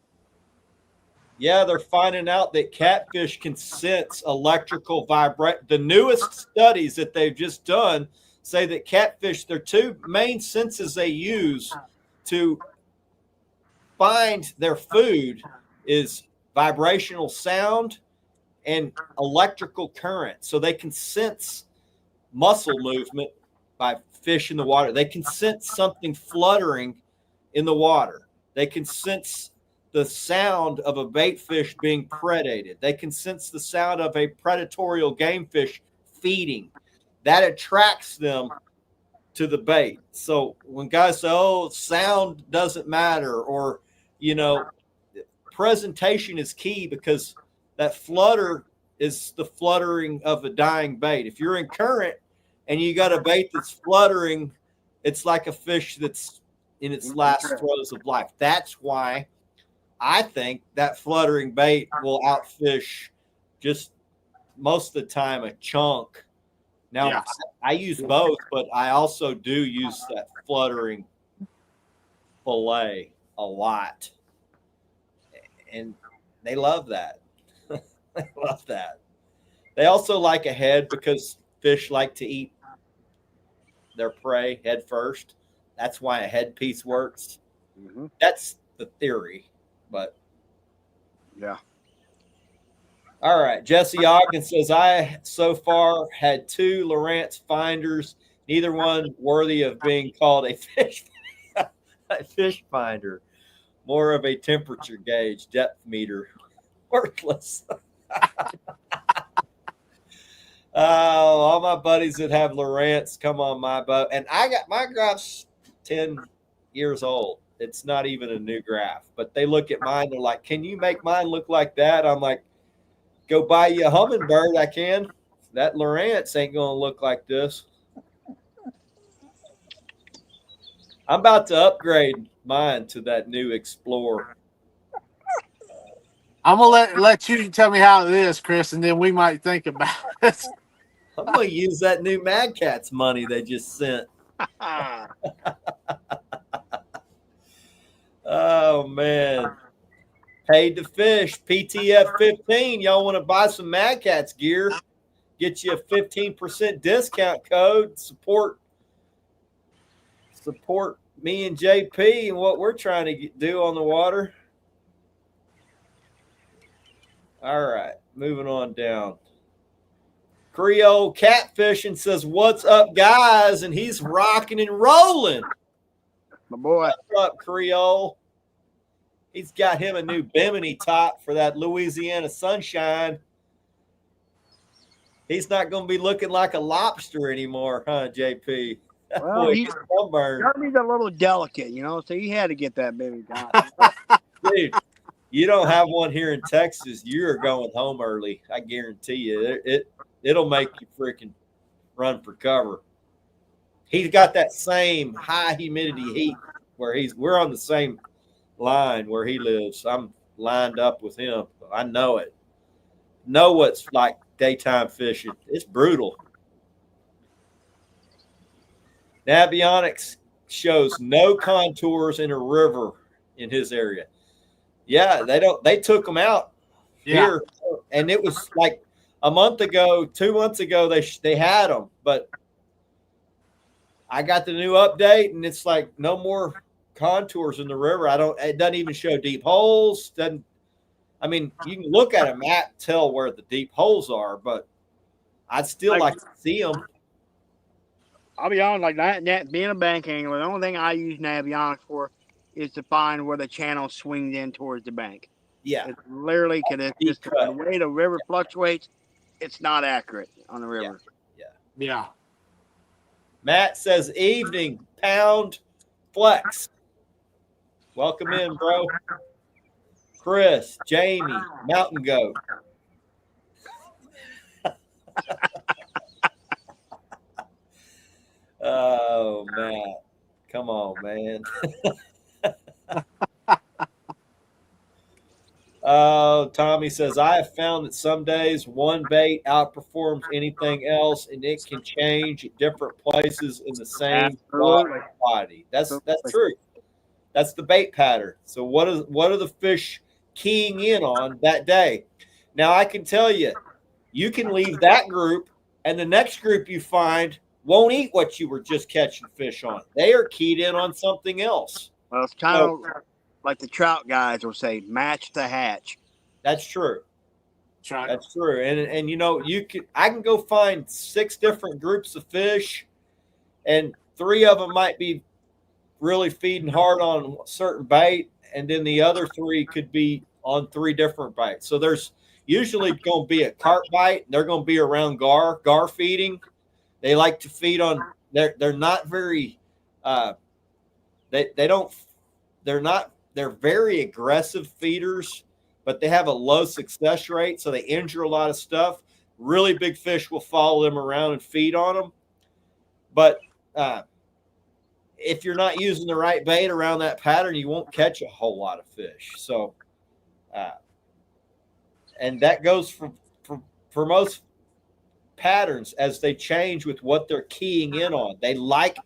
Yeah, they're finding out that catfish can sense electrical vibration. The newest studies that they've just done say that catfish, their two main senses they use to find their food is vibrational sound and electrical current. So they can sense muscle movement by fish in the water. They can sense something fluttering in the water. They can sense the sound of a bait fish being predated. They can sense the sound of a predatorial game fish feeding. That attracts them to the bait. So when guys say, oh, sound doesn't matter, or, presentation is key, because that flutter is the fluttering of a dying bait. If you're in current and you got a bait that's fluttering, it's like a fish that's in its last throes of life. That's why I think that fluttering bait will outfish just most of the time a chunk. Now, I use both, but I also do use that fluttering fillet a lot. And they love that. They love that. They also like a head, because fish like to eat their prey head first. That's why a headpiece works. Mm-hmm. That's the theory, but yeah. All right. Jesse Ogden says, I so far had 2 Lowrance finders, neither one worthy of being called a fish finder, more of a temperature gauge, depth meter, worthless. All my buddies that have Lowrance come on my boat, and my graph's 10 years old. It's not even a new graph, but they look at mine. They're like, can you make mine look like that? I'm like, go buy you a Humminbird. I can. That Lowrance ain't going to look like this. I'm about to upgrade mine to that new Explorer I'm gonna let you tell me how it is, Chris, and then we might think about it. I'm going to use that new Mad Cats money they just sent. Oh, man. Paid to Fish, PTF 15. Y'all want to buy some Mad Cats gear? Get you a 15% discount code. Support me and JP and what we're trying to do on the water. All right, moving on down. Creole Catfishing says, "What's up, guys?" And he's rocking and rolling. My boy. What's up, Creole? He's got him a new Bimini top for that Louisiana sunshine. He's not going to be looking like a lobster anymore, huh, JP? Well, Boy, he's sunburned. Kirby's a little delicate, you know, so he had to get that baby done. Dude, you don't have one here in Texas, you're going home early. I guarantee you. It'll make you freaking run for cover. He's got that same high humidity heat where we're on the same line where he lives. I'm lined up with him. I know it. Know what's like daytime fishing. It's brutal. Navionics shows no contours in a river in his area. Yeah, they took them out here, and it was like a month ago, 2 months ago, they had them, but I got the new update, and it's like no more contours in the river. It doesn't even show deep holes. I mean, you can look at a map, tell where the deep holes are, but I'd still like to see them. I'll be honest, like that being a bank angler, the only thing I use Navionics for is to find where the channel swings in towards the bank. Yeah. It's literally because it's just the way the river fluctuates, it's not accurate on the river. Yeah. Matt says, "Evening, pound flex." Welcome in, bro. Chris, Jamie, Mountain Goat. Oh, Matt. Come on, man. Oh, Tommy says, "I have found that some days one bait outperforms anything else, and it can change at different places in the same water body." That's true. That's the bait pattern. So what are the fish keying in on that day? Now I can tell you, you can leave that group, and the next group you find won't eat what you were just catching fish on. They are keyed in on something else. Well, it's kind of like the trout guys will say, match the hatch. That's true. Right. That's true. And you know, I can go find 6 different groups of fish, and 3 of them might be really feeding hard on a certain bait, and then the other 3 could be on 3 different baits. So there's usually going to be a carp bite. They're going to be around gar feeding. They like to feed on. They're not very. They're very aggressive feeders, but they have a low success rate, so they injure a lot of stuff. Really big fish will follow them around and feed on them. But if you're not using the right bait around that pattern, you won't catch a whole lot of fish. So, and that goes for most patterns as they change with what they're keying in on. They like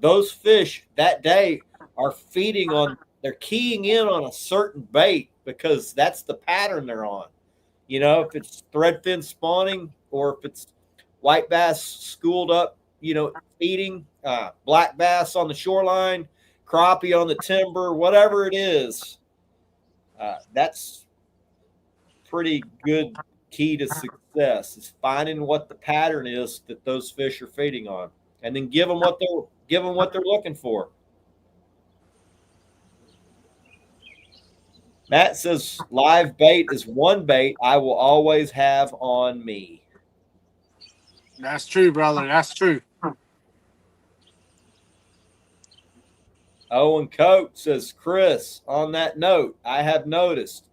those fish that day are feeding on. They're keying in on a certain bait because that's the pattern they're on. You know, if it's threadfin spawning or if it's white bass schooled up, you know, feeding, black bass on the shoreline, crappie on the timber, whatever it is, that's pretty good key to success is finding what the pattern is that those fish are feeding on, and then give them what they're looking for. Matt says live bait is one bait I will always have on me. That's true, brother. That's true. Owen Coate says, "Chris, on that note, I have noticed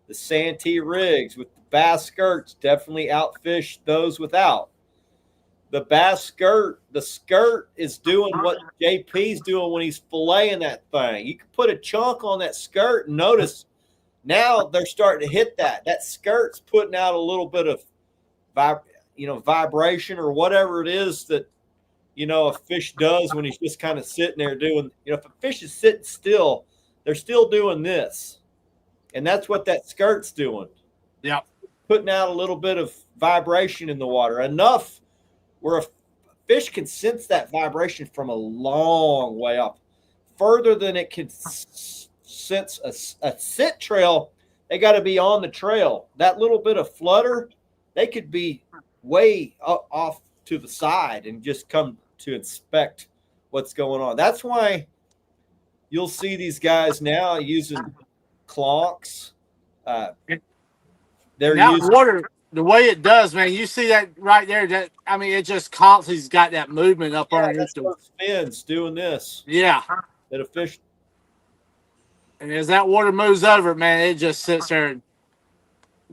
the Santee rigs with the bass skirts definitely outfish those without. The bass skirt, the skirt is doing what JP's doing when he's filleting that thing. You can put a chunk on that skirt and notice Now they're starting to hit that. That skirt's putting out a little bit of vibration or whatever it is that a fish does when he's just kind of sitting there doing. If a fish is sitting still, they're still doing this, and that's what that skirt's doing. Yeah, putting out a little bit of vibration in the water, enough where a fish can sense that vibration from a long way up, further than it can sense a scent trail. They got to be on the trail. That little bit of flutter, they could be way off to the side and just come to inspect what's going on. That's why you'll see these guys now using clonks. They're now using water, the way it does, man. You see that right there? That I mean, it just constantly got that movement up underneath the those fins doing this. Yeah. That a fish. And as that water moves over, man, it just sits there and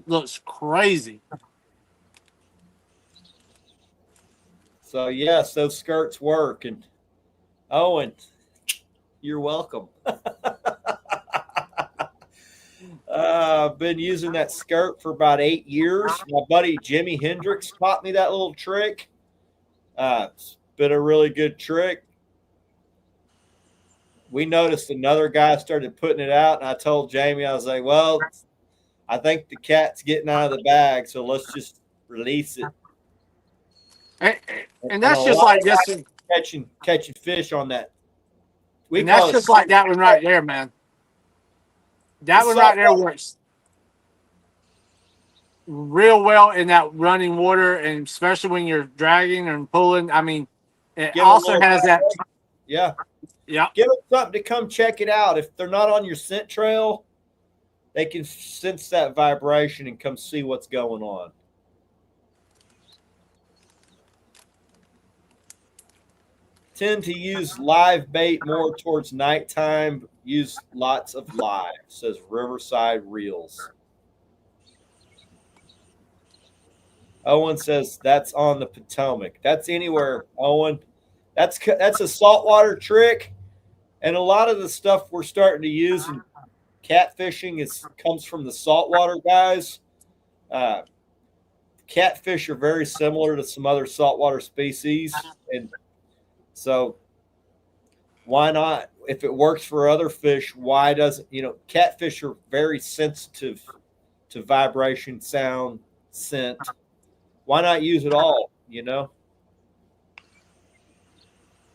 looks crazy. So yes, those skirts work. And Owen, you're welcome. I've been using that skirt for about 8 years. My buddy Jimmy Hendricks taught me that little trick. It's been a really good trick. We noticed another guy started putting it out, and I told Jamie, I was like, well, I think the cat's getting out of the bag, so let's just release it. And that's just like this. Catching fish on that. And that's just like that one right there, man. That one right there works real well in that running water, and especially when you're dragging and pulling. I mean, it also has that. Yeah. Yeah. Give them something to come check it out. If they're not on your scent trail, they can sense that vibration and come see what's going on. Tend to use live bait more towards nighttime. Use lots of live, says Riverside Reels. Owen says that's on the Potomac. That's anywhere, Owen. That's a saltwater trick, and a lot of the stuff we're starting to use in catfishing comes from the saltwater guys. Catfish are very similar to some other saltwater species, and so why not? If it works for other fish, why doesn't catfish are very sensitive to vibration, sound, scent. Why not use it all?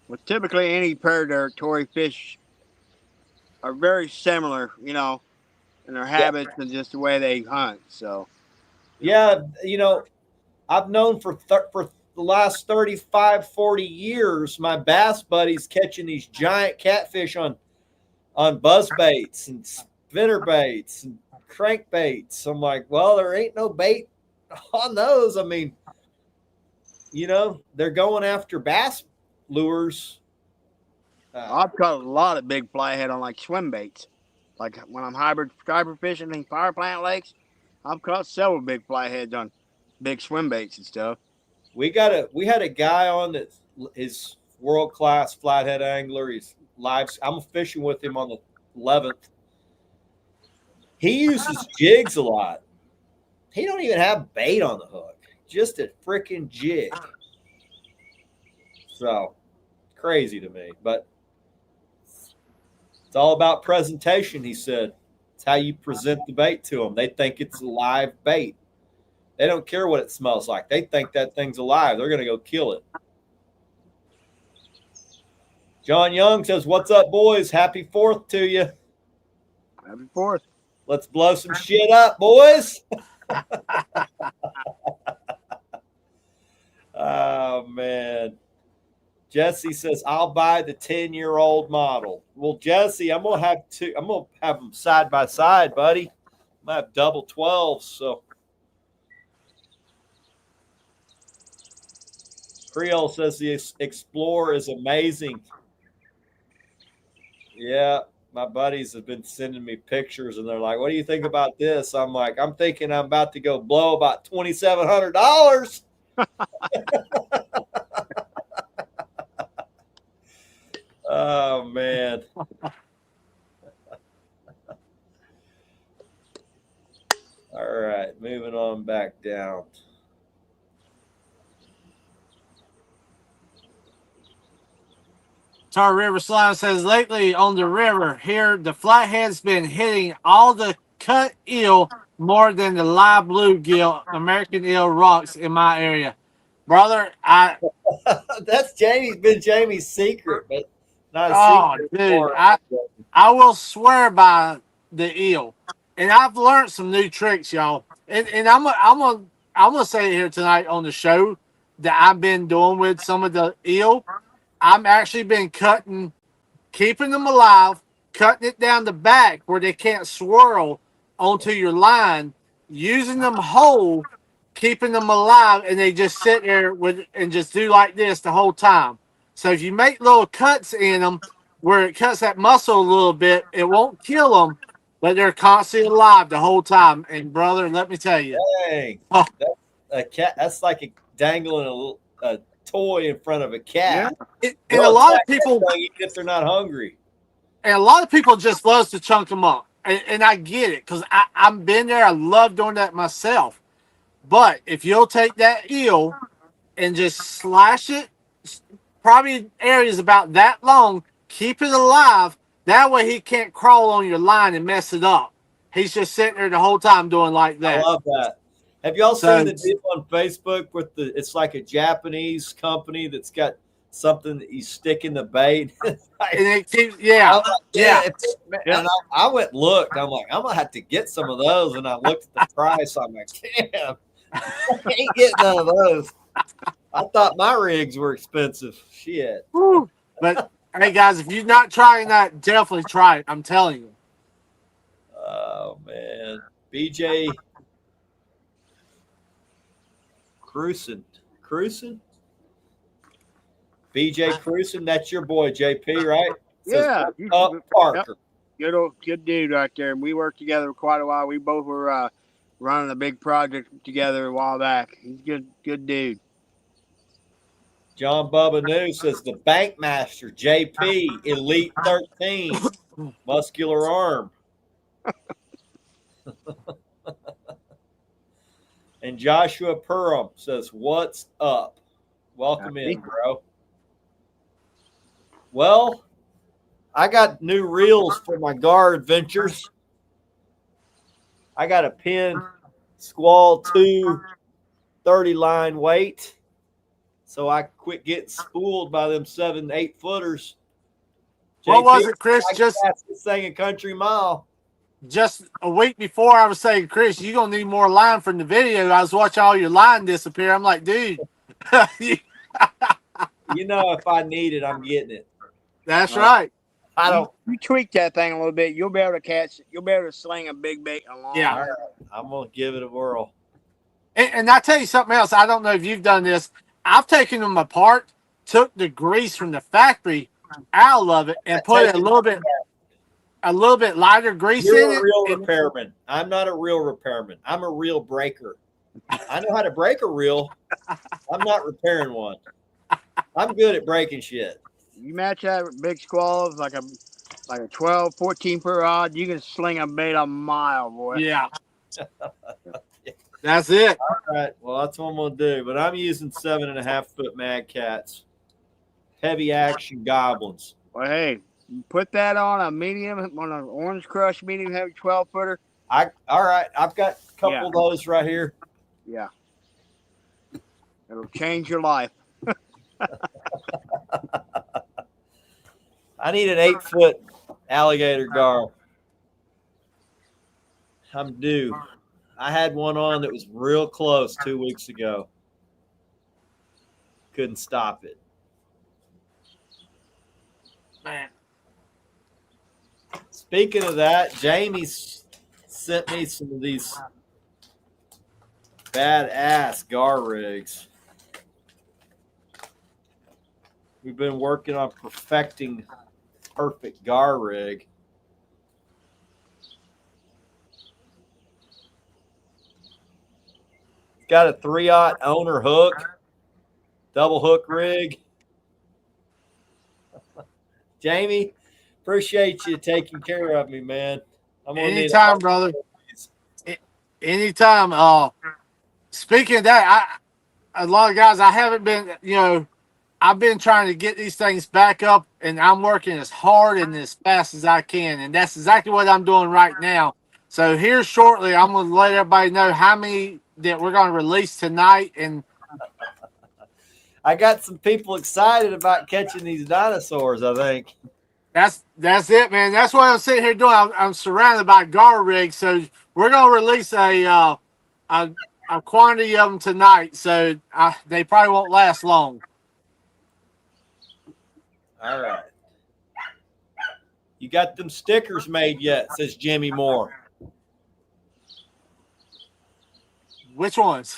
Well, typically any predatory fish are very similar, in their habits and just the way they hunt. So, yeah, I've known for the last 35, 40 years, my bass buddies catching these giant catfish on buzz baits and spinner baits and crankbaits. I'm like, well, there ain't no bait on those. I mean, they're going after bass lures. I've caught a lot of big flathead on like swim baits. Like when I'm hybrid fishing in fire plant lakes, I've caught several big flatheads on big swim baits and stuff. We had a guy on that is world-class flathead angler. He's live. I'm fishing with him on the 11th. He uses jigs a lot. He don't even have bait on the hook, just a freaking jig. So crazy to me, but it's all about presentation. He said it's how you present the bait to them. They think it's a live bait. They don't care what it smells like. They think that thing's alive. They're going to go kill it. John Young says, what's up, boys? Happy 4th to you. Happy 4th. Let's blow some shit up, boys. Oh, man. Jesse says, I'll buy the 10-year-old model. Well, Jesse, I'm gonna have them side by side, buddy. I'm gonna have double 12s, so. Creole says the Explorer is amazing. Yeah, my buddies have been sending me pictures, and they're like, what do you think about this? I'm like, I'm thinking I'm about to go blow about $2,700. Oh, man. down. Tar River Slime says lately on the river here, the flathead's been hitting all the cut eel more than the live bluegill, American eel rocks in my area. Brother, That's Jamie's secret, but not a oh secret dude, anymore. I will swear by the eel. And I've learned some new tricks, y'all. And I'm gonna say it here tonight on the show that I've been doing with some of the eel. I'm actually been keeping them alive, cutting it down the back where they can't swirl onto your line, using them whole, keeping them alive, and they just sit there with and just do like this the whole time. So if you make little cuts in them where it cuts that muscle a little bit, it won't kill them, but they're constantly alive the whole time. And brother, let me tell you, Dang, oh, that's a cat. That's like dangling a toy in front of a cat. and They'll a lot of attack that people. thing even if they're not hungry. And a lot of people just loves to chunk them up. And I get it because I've been there. I love doing that myself. But if you'll take that eel and just slash it, probably areas about that long, keep it alive. That way he can't crawl on your line and mess it up. He's just sitting there the whole time doing like I that. love that. Have y'all So- seen the deal on Facebook with it's like a Japanese company that's got something that you stick in the bait? And it keeps, yeah. I'm like, Yeah. And I went and looked. I'm like, I'm gonna have to get some of those. And I looked at the price. I'm like, damn, I ain't getting none of those. I thought my rigs were expensive. Shit. Woo. But hey guys, if you're not trying that, definitely try it. I'm telling you. Oh man, BJ Cruisen, BJ Cruisen. That's your boy JP, right? Yeah. Parker. Good dude right there. We worked together quite a while. We both were running a big project together a while back. He's good dude. John Bubba News says the Bankmaster JP Elite 13 muscular arm. And Joshua Perham says, "What's up? Welcome in, bro." Well, I got new reels for my gar adventures. I got a Penn Squall 2 30 line weight. So I quit getting spooled by them 7-8 footers. What was it, Chris? Just this thing a country mile. Just a week before, I was saying, Chris, you're going to need more line from the video. I was watching all your line disappear. I'm like, dude. You know, if I need it, I'm getting it. That's right. I don't. You tweak that thing a little bit, you'll be able to catch. You'll be able to sling a big bait along. Yeah. All right, I'm going to give it a whirl. And I tell you something else. I don't know if you've done this. I've taken them apart, took the grease from the factory out of it, and put a little bit lighter grease You're in a it. real repairman. I'm not a real repairman. I'm a real breaker. I know how to break a reel. I'm not repairing one. I'm good at breaking shit. You match that with big squalls like a 12, 14 per rod, you can sling a bait a mile, boy. Yeah. That's it. All right. Well, that's what I'm going to do. But I'm using 7.5 foot Mad Cats. Heavy action goblins. Well, hey, you put that on an Orange Crush medium heavy 12 footer. All right. I've got a couple of those right here. Yeah. It'll change your life. I need an 8 foot alligator gar. I'm due. I had one on that was real close 2 weeks ago. Couldn't stop it. Man. Speaking of that, Jamie sent me some of these badass gar rigs. We've been working on perfecting perfect gar rig. It's got a 3/0 owner hook, double hook rig. Jamie, appreciate you taking care of me, man. I'm gonna Anytime, brother. Anytime. Speaking of that, a lot of guys, I haven't been, I've been trying to get these things back up, and I'm working as hard and as fast as I can, and that's exactly what I'm doing right now. So here shortly, I'm going to let everybody know how many that we're going to release tonight, and I got some people excited about catching these dinosaurs, I think. that's it, man. That's what I'm sitting here doing. I'm surrounded by gar rigs, so we're going to release a quantity of them tonight. So they probably won't last long. All right. You got them stickers made yet, says Jimmy Moore. Which ones?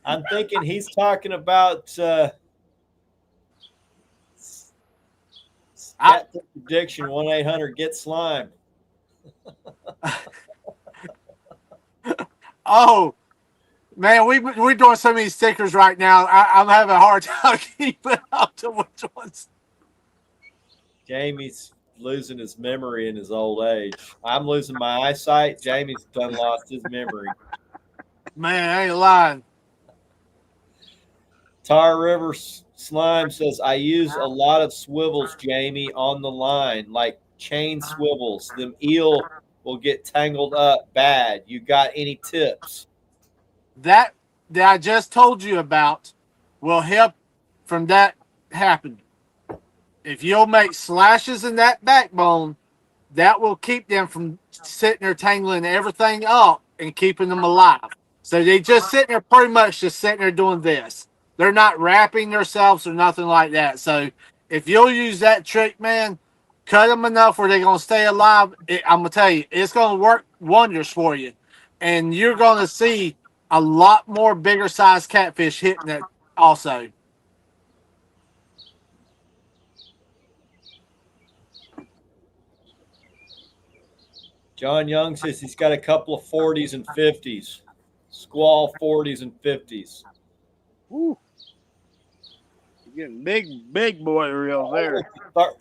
I'm thinking he's talking about prediction 1-800-GET-SLIME. Oh, man, we're doing so many stickers right now. I'm having a hard time keeping up to which ones. Jamie's losing his memory in his old age. I'm losing my eyesight. Jamie's done lost his memory. Man, I ain't lying. Tar River Slime says, I use a lot of swivels, Jamie, on the line, like chain swivels. Them eel will get tangled up bad. You got any tips? That I just told you about will help from that happening. If you'll make slashes in that backbone, that will keep them from sitting there tangling everything up and keeping them alive. So they just sitting there pretty much just sitting there doing this. They're not wrapping themselves or nothing like that. So if you'll use that trick, man, cut them enough where they're going to stay alive. I'm going to tell you, it's going to work wonders for you. And you're going to see a lot more bigger size catfish hitting it also. John Young says he's got a couple of 40s and 50s. Squall 40s and 50s. Woo. You're getting big boy reels there.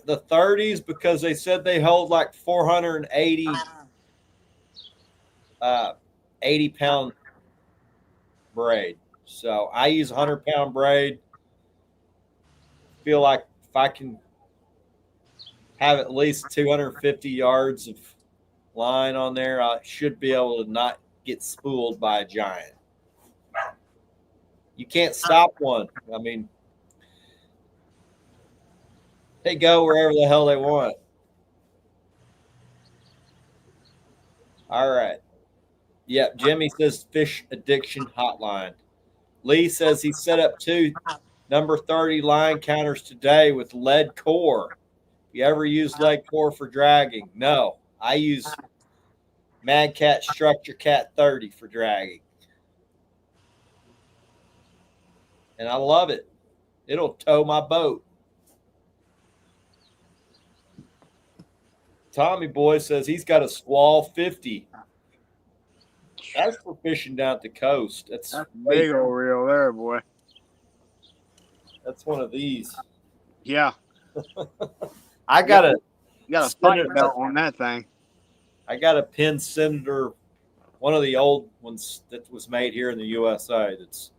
The 30s, because they said they hold like 480 80-pound braid. So I use 100-pound braid. Feel like if I can have at least 250 yards of line on there, I should be able to not get spooled by a giant. You can't stop one. I mean, they go wherever the hell they want. All right. Yep, Jimmy says fish addiction hotline. Lee says he set up 2 number 30 line counters today with lead core. You ever use lead core for dragging? No, I use Mad Cat Structure Cat 30 for dragging. And I love it. It'll tow my boat. Tommy Boy says he's got a Squall 50. That's for fishing down at the coast. That's big old reel there, boy. That's one of these. Yeah. I got You got a fight belt on that thing. I got a pin cinder, one of the old ones that was made here in the USA. That's,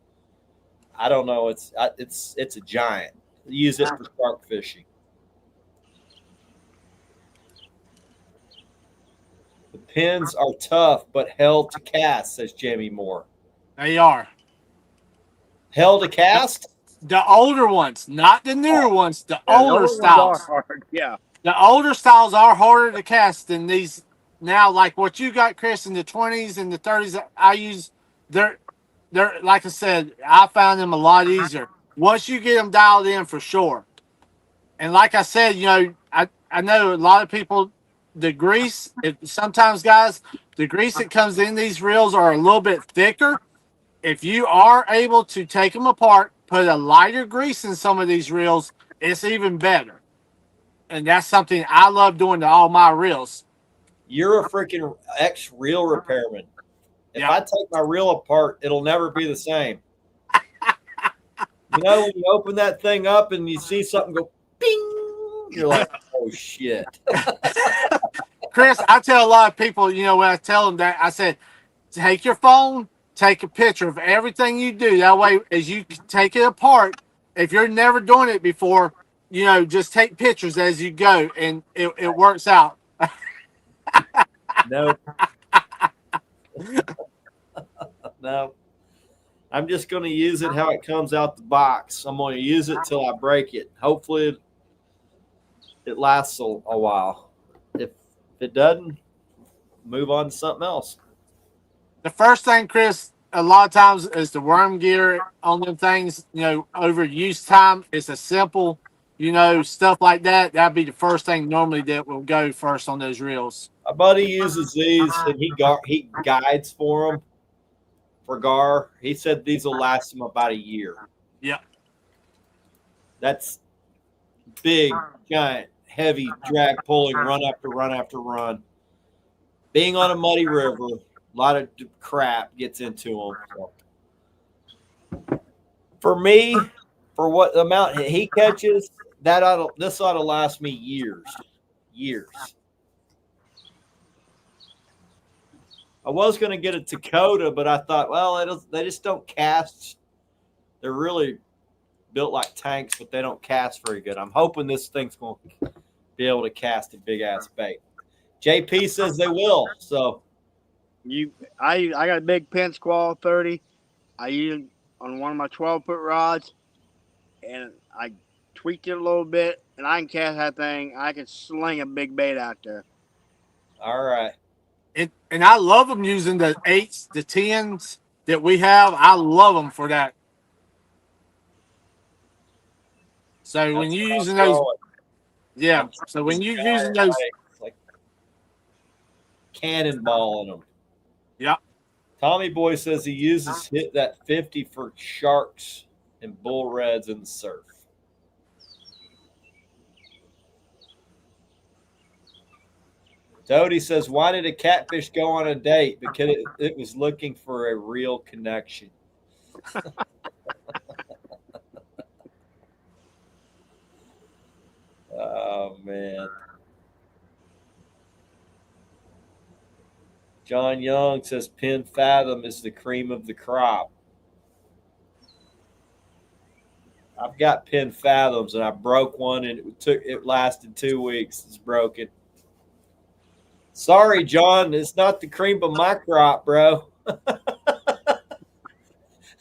I don't know. It's a giant. Use it for shark fishing. The pins are tough, but hell to cast, says Jamie Moore. They are. Hell to cast? The older ones, not the newer ones. The older styles. Hard. Yeah. The older styles are harder to cast than these now. Like what you got, Chris, in the 20s and the 30s. I use they're like I said. I found them a lot easier once you get them dialed in for sure. And like I said, I know a lot of people. The grease, sometimes guys, the grease that comes in these reels are a little bit thicker. If you are able to take them apart, put a lighter grease in some of these reels, it's even better. And that's something I love doing to all my reels. You're a freaking ex-reel repairman. If I take my reel apart, it'll never be the same. When you open that thing up and you see something go bing, you're like, oh, shit. Chris, I tell a lot of people, when I tell them that, I said, take your phone, take a picture of everything you do. That way, as you take it apart, if you're never doing it before, just take pictures as you go, and it works out. No, no. I'm just going to use it how it comes out the box. I'm going to use it till I break it. Hopefully, it lasts a while. If it doesn't, move on to something else. The first thing, Chris, a lot of times is the worm gear on them things. Over use time, it's a simple, stuff like that. That'd be the first thing normally that will go first on those reels. My buddy uses these, and he guides for them for gar. He said these will last him about a year. Yeah. That's big, giant, heavy drag pulling, run after run after run. Being on a muddy river, a lot of crap gets into them. So. For me, for what amount he catches, this ought to last me years. I was going to get a Dakota, but I thought, well, they just don't cast. They're really built like tanks, but they don't cast very good. I'm hoping this thing's going to be able to cast a big ass bait. JP says they will. So I got a big Penn Squall 30. I used it on one of my 12-foot rods, and I tweaked it a little bit, and I can cast that thing. I can sling a big bait out there. All right. And I love them using the 8s, the 10s that we have. I love them for that. So when you're using those, yeah. So when you're using those, like cannonballing them. Yeah. Tommy Boy says he uses hit that 50 for sharks and bull reds in the surf. Dodie says, why did a catfish go on a date? Because it was looking for a real connection. Oh, man. John Young says Penn Fathom is the cream of the crop. I've got Penn Fathoms, and I broke one, and it lasted 2 weeks. It's broken. Sorry, John, it's not the cream of my crop, bro.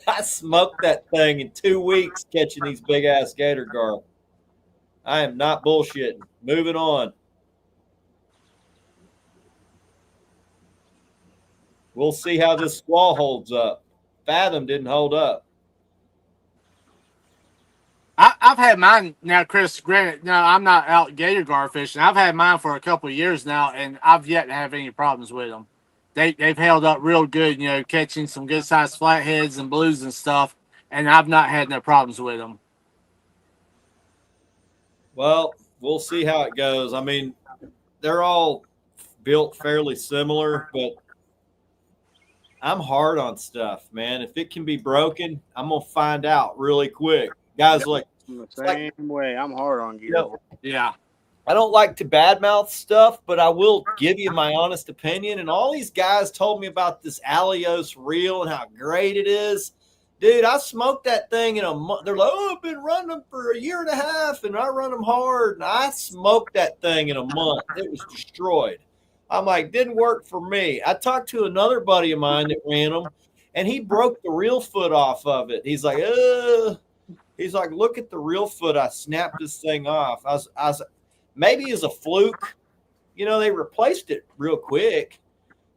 I smoked that thing in 2 weeks catching these big ass gator gar. I am not bullshitting. Moving on. We'll see how this squall holds up. Fathom didn't hold up. I've had mine now, Chris. Granted, no, I'm not out gator gar fishing. I've had mine for a couple of years now, and I've yet to have any problems with them. They've held up real good, catching some good sized flatheads and blues and stuff, and I've not had no problems with them. Well, we'll see how it goes. I mean, they're all built fairly similar, but I'm hard on stuff, man. If it can be broken, I'm gonna find out really quick. Guys, Yep. like The same way. I'm hard on gear. Yeah. I don't like to badmouth stuff, but I will give you my honest opinion. And all these guys told me about this Alios reel and how great it is. Dude, I smoked that thing in a month. They're like, oh, I've been running them for a year and a half, and I run them hard. And I smoked that thing in a month. It was destroyed. I'm like, didn't work for me. I talked to another buddy of mine that ran them, and he broke the reel foot off of it. He's like, He's like, look at the reel foot. I snapped this thing off. I was maybe as a fluke. They replaced it real quick,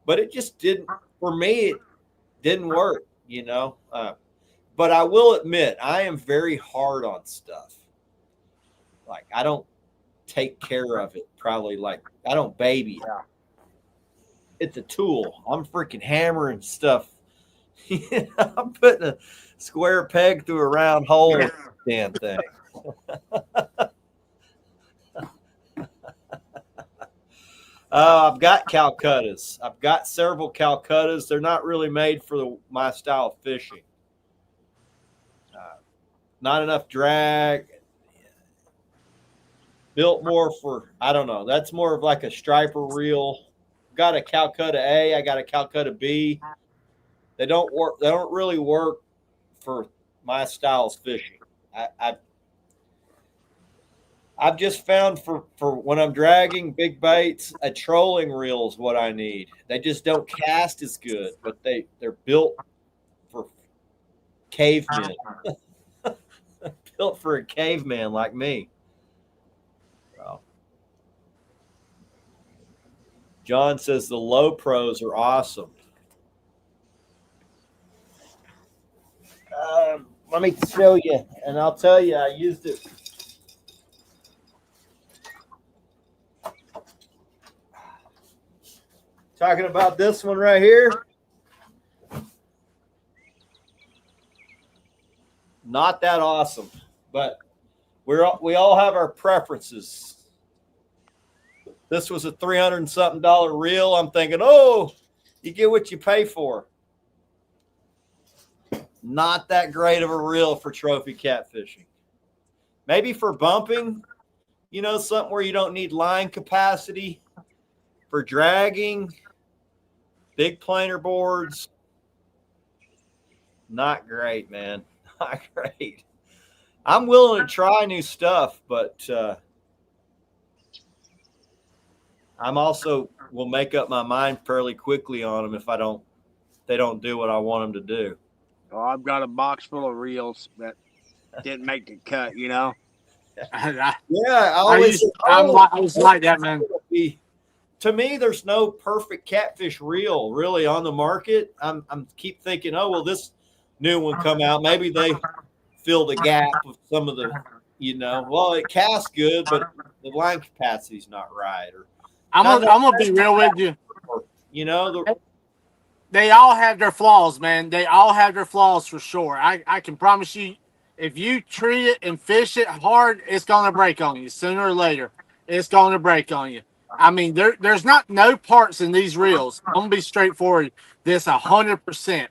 but it just didn't, for me, it didn't work, But I will admit, I am very hard on stuff. Like, I don't take care of it, probably. Like, I don't baby it. Yeah. It's a tool. I'm freaking hammering stuff. I'm putting a square peg through a round hole with this damn thing. I've got Calcuttas. I've got several Calcuttas. They're not really made for my style of fishing. Not enough drag. Built more for, I don't know. That's more of like a striper reel. Got a Calcutta A. I got a Calcutta B. They don't work. They don't really work for my styles fishing. I've just found for when I'm dragging big baits, a trolling reel is what I need. They just don't cast as good, but they're built for cavemen. Built for a caveman like me. So. John says the low pros are awesome. Let me show you, and I'll tell you, I used it. Talking about this one right here. Not that awesome, but we all have our preferences. This was a $300 and something reel. I'm thinking, oh, you get what you pay for. Not that great of a reel for trophy catfishing. Maybe for bumping, something where you don't need line capacity. For dragging, big planer boards, not great, man. Not great. I'm willing to try new stuff, but I'm also will make up my mind fairly quickly on them if they don't do what I want them to do. Oh, I've got a box full of reels that didn't make the cut, Yeah, I was like that, man. To me, there's no perfect catfish reel really on the market. I'm keep thinking, oh well, this new one come out. Maybe they fill the gap of some of the, well, it casts good, but the line capacity's not right. Or I'm gonna be real with you. They all have their flaws, man. They all have their flaws for sure. I can promise you, if you treat it and fish it hard, it's gonna break on you sooner or later. It's gonna break on you. I mean, there's not no parts in these reels. I'm gonna be straightforward. This 100%.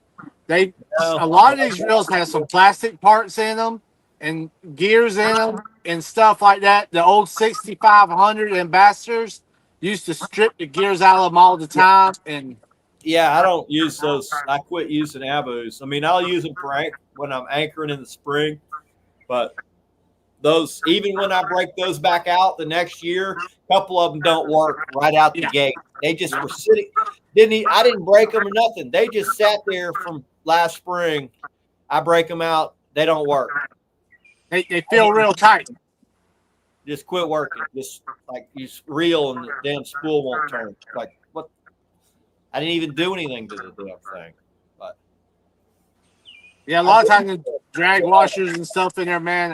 A lot of these reels have some plastic parts in them and gears in them and stuff like that. The old 6500 ambassadors used to strip the gears out of them all the time. And yeah, I don't use those. I quit using Abus. I mean, I'll use them for when I'm anchoring in the spring, but those, even when I break those back out the next year, a couple of them don't work right out the gate. They just were sitting. I didn't break them or nothing. They just sat there from last spring. I break them out. They don't work. They feel real tight. Just quit working. Just like you reel and the damn spool won't turn. Like, what? I didn't even do anything to the damn thing. But yeah, a lot of times the drag washers and stuff in there, man.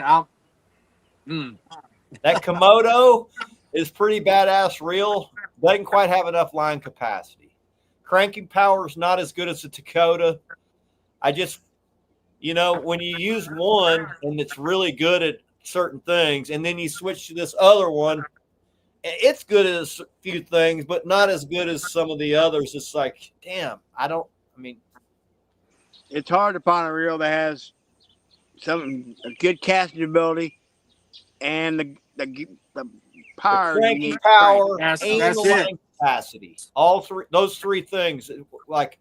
That Komodo is pretty badass reel. Doesn't quite have enough line capacity. Cranking power is not as good as the Dakota. I just, when you use one and it's really good at certain things, and then you switch to this other one, it's good at a few things, but not as good as some of the others. It's like, damn, it's hard to find a reel that has a good casting ability and the power. The cranking power that's and the line capacity. Those three things, like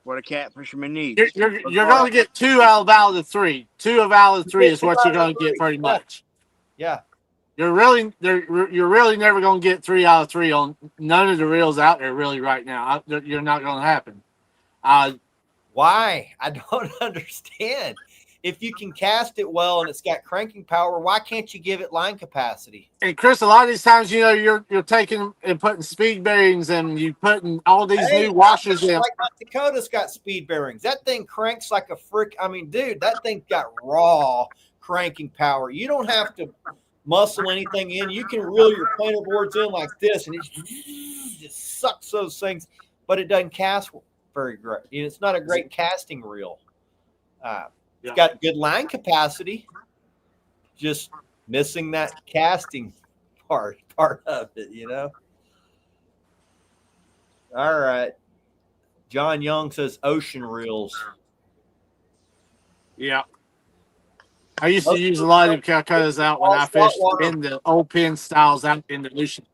what a catfisherman needs. You're going to get two out of the three. Two out of the three is what you're going to get pretty much. Yeah. You're really never going to get 3 out of 3 on none of the reels out there really right now. You're not going to happen. Why? I don't understand. If you can cast it well and it's got cranking power, why can't you give it line capacity? And Chris, a lot of these times, you're taking and putting speed bearings and you putting all these new washers in. Like my Dakota's got speed bearings. That thing cranks like a frick. I mean, dude, that thing's got raw cranking power. You don't have to muscle anything in. You can reel your planer boards in like this, and it just sucks those things, but it doesn't cast very great. It's not a great casting reel. It's got good line capacity, just missing that casting part of it, All right. John Young says ocean reels. Yeah. I used to use a lot of Calcuttas out when I fished in the old pin styles out in the ocean.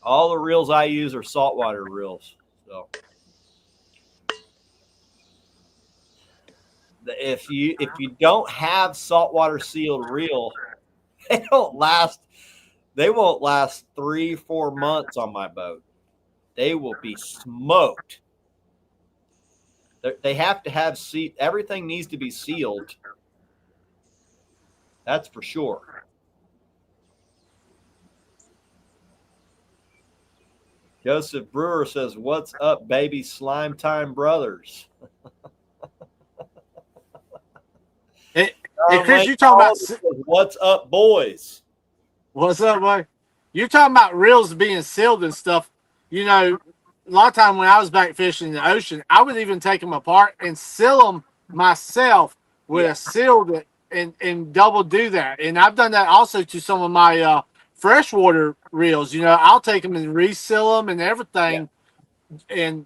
All the reels I use are saltwater reels. So if you don't have saltwater sealed reel, they don't last. They won't last 3-4 months on my boat. They will be smoked. They have to have everything needs to be sealed. That's for sure. Joseph Brewer says, "What's up, baby slime time brothers?" Hey, Chris, you talking about what's up, boys? what's up, boy? You're talking about reels being sealed and stuff. You know, a lot of time when I was back fishing in the ocean, I would even take them apart and seal them myself with a seal that and double do that. And I've done that also to some of my freshwater reels. You know, I'll take them and reseal them and everything. And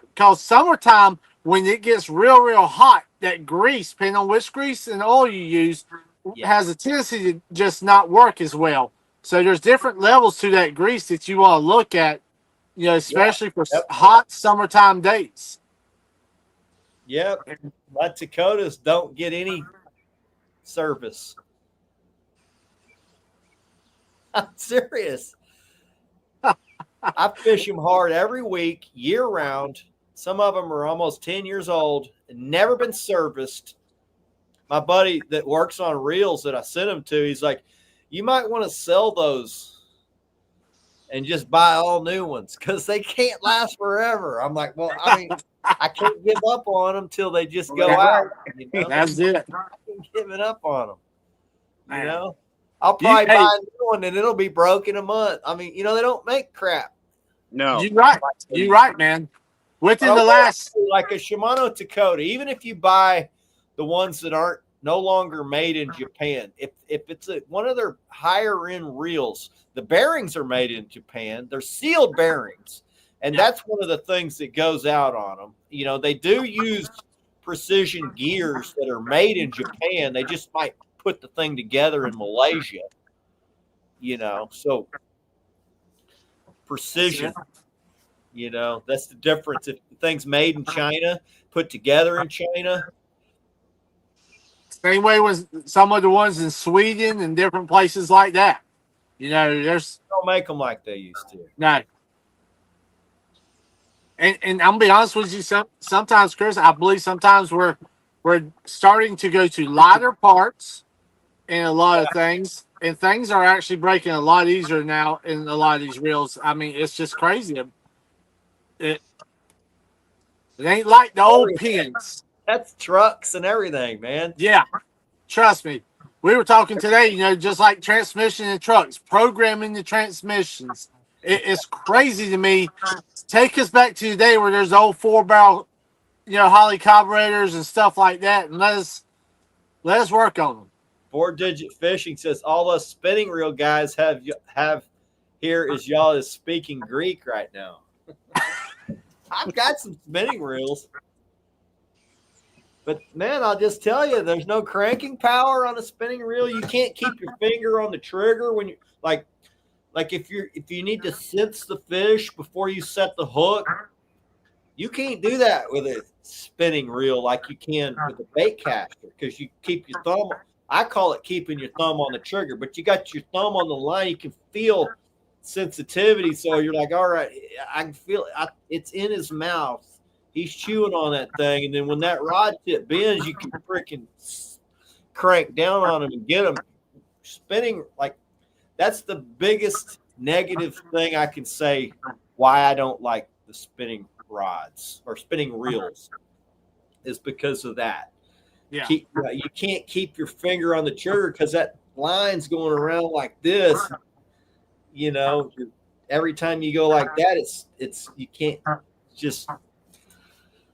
because summertime, when it gets real hot, that grease, depending on which grease and oil you use, has a tendency to just not work as well. So there's different levels to that grease that you want to look at, you know, especially for hot summertime days. Yep. My Dakotas don't get any service. I'm serious. I fish them hard every week, year round. Some of them are almost 10 years old and never been serviced. My buddy that works on reels that I sent him to, he's like, "You might want to sell those and just buy all new ones because they can't last forever." I'm like, "Well, I mean, I can't give up on them till they just go out." You know? That's it. I can't give it up on them. You know, I'll probably buy a new one and it'll be broke in a month. I mean, you know, they don't make crap. No, You're right. You're right, man. Within the last, like a Shimano Dakota, even if you buy the ones that aren't no longer made in Japan, if it's one of their higher end reels, the bearings are made in Japan. They're sealed bearings, and that's one of the things that goes out on them. You know, they do use precision gears that are made in Japan. They just might put the thing together in Malaysia. You know, so precision. You know, that's the difference. If the thing's made in China, put together in China. Same way with some of the ones in Sweden and different places like that. You know, there's don't make them like they used to. No. And I'm gonna be honest with you. Sometimes, Chris, I believe sometimes we're starting to go to lighter parts in a lot of things, and things are actually breaking a lot easier now in a lot of these reels. I mean, it's just crazy. It ain't like the old pins. That's trucks and everything, man. Yeah, trust me. We were talking today, you know, just like transmission in trucks, programming the transmissions. It's crazy to me. Take us back to the day where there's old 4-barrel, you know, Holly carburetors and stuff like that, and let us work on them. 4-digit Fishing says all us spinning reel guys have here is y'all is speaking Greek right now. I've got some spinning reels. But man, I'll just tell you, there's no cranking power on a spinning reel. You can't keep your finger on the trigger when you like if you need to sense the fish before you set the hook. You can't do that with a spinning reel like you can with a bait caster because you keep your thumb. I call it keeping your thumb on the trigger, but you got your thumb on the line. You can feel sensitivity, so you're like, all right, I can feel it. It's in his mouth. He's chewing on that thing, and then when that rod tip bends, you can freaking crank down on him and get him spinning. Like that's the biggest negative thing I can say why I don't like the spinning rods or spinning reels is because of that. Yeah, you can't keep your finger on the trigger because that line's going around like this. You know, every time you go like that, it's you can't just.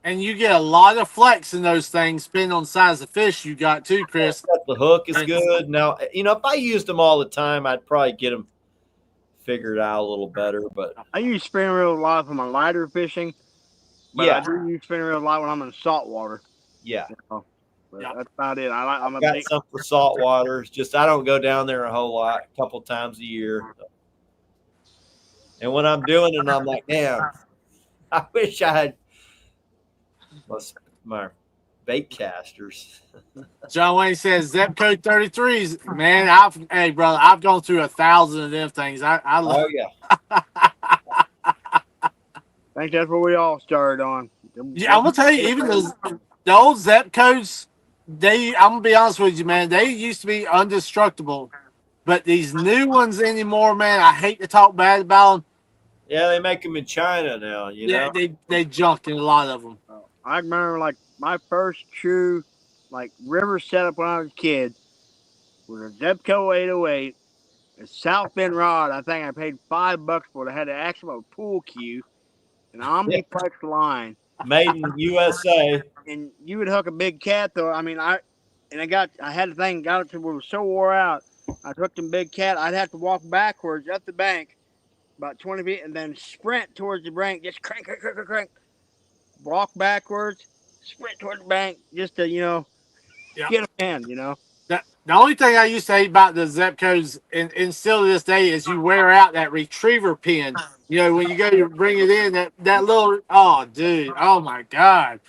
And you get a lot of flex in those things, depending on the size of fish you got too, Chris. The hook is good. Now, you know, if I used them all the time, I'd probably get them figured out a little better. But I use spinning reel a lot for my lighter fishing. But I do use spinning reel a lot when I'm in saltwater. Yeah. You know? But that's about it. I've got some for saltwater. It's just I don't go down there a whole lot, a couple times a year. And when I'm doing it, I'm like, damn, I wish I had my bait casters. John Wayne says zip code 33s. Man, hey brother, I've gone through 1,000 of them things. I love. Oh yeah. I think that's what we all started on. Yeah, I'm gonna tell you, even the old zip codes, I'm gonna be honest with you, man. They used to be indestructible, but these new ones anymore, man. I hate to talk bad about them. Yeah, they make them in China now. You Yeah, know. they junk in a lot of them. I remember like my first true like river setup when I was a kid was a Zebco 808, a South Bend rod. I think I paid $5 for it. I had an actual pool cue, an Yeah. Omniplex line, Made in USA. and you would hook a big cat though. I mean, I had the thing got it to where it was so wore out. I hooked a big cat. I'd have to walk backwards up the bank about 20 feet and then sprint towards the bank. Just crank, crank, crank, crank, crank. Walk backwards, sprint towards the bank, just to Yeah. get a hand. The only thing I used to hate about the zip codes, and still to this day, is you wear out that retriever pin. You know, when you go to bring it in, that little, oh dude, oh my god,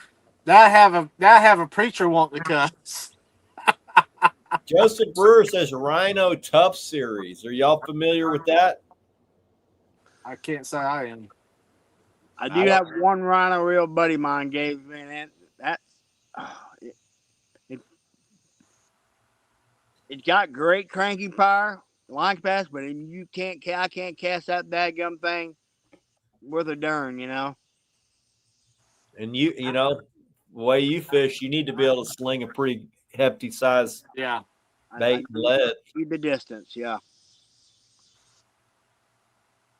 that have a preacher want to cuss. Joseph Brewer says Rhino Tough Series. Are y'all familiar with that? I can't say I am. I do have one rhino reel buddy of mine gave me, and that it, it got great cranking power, line capacity, but I can't cast that dadgum thing with a darn. And you know, the way you fish, you need to be able to sling a pretty hefty size Yeah. bait and lead. Keep the distance, yeah.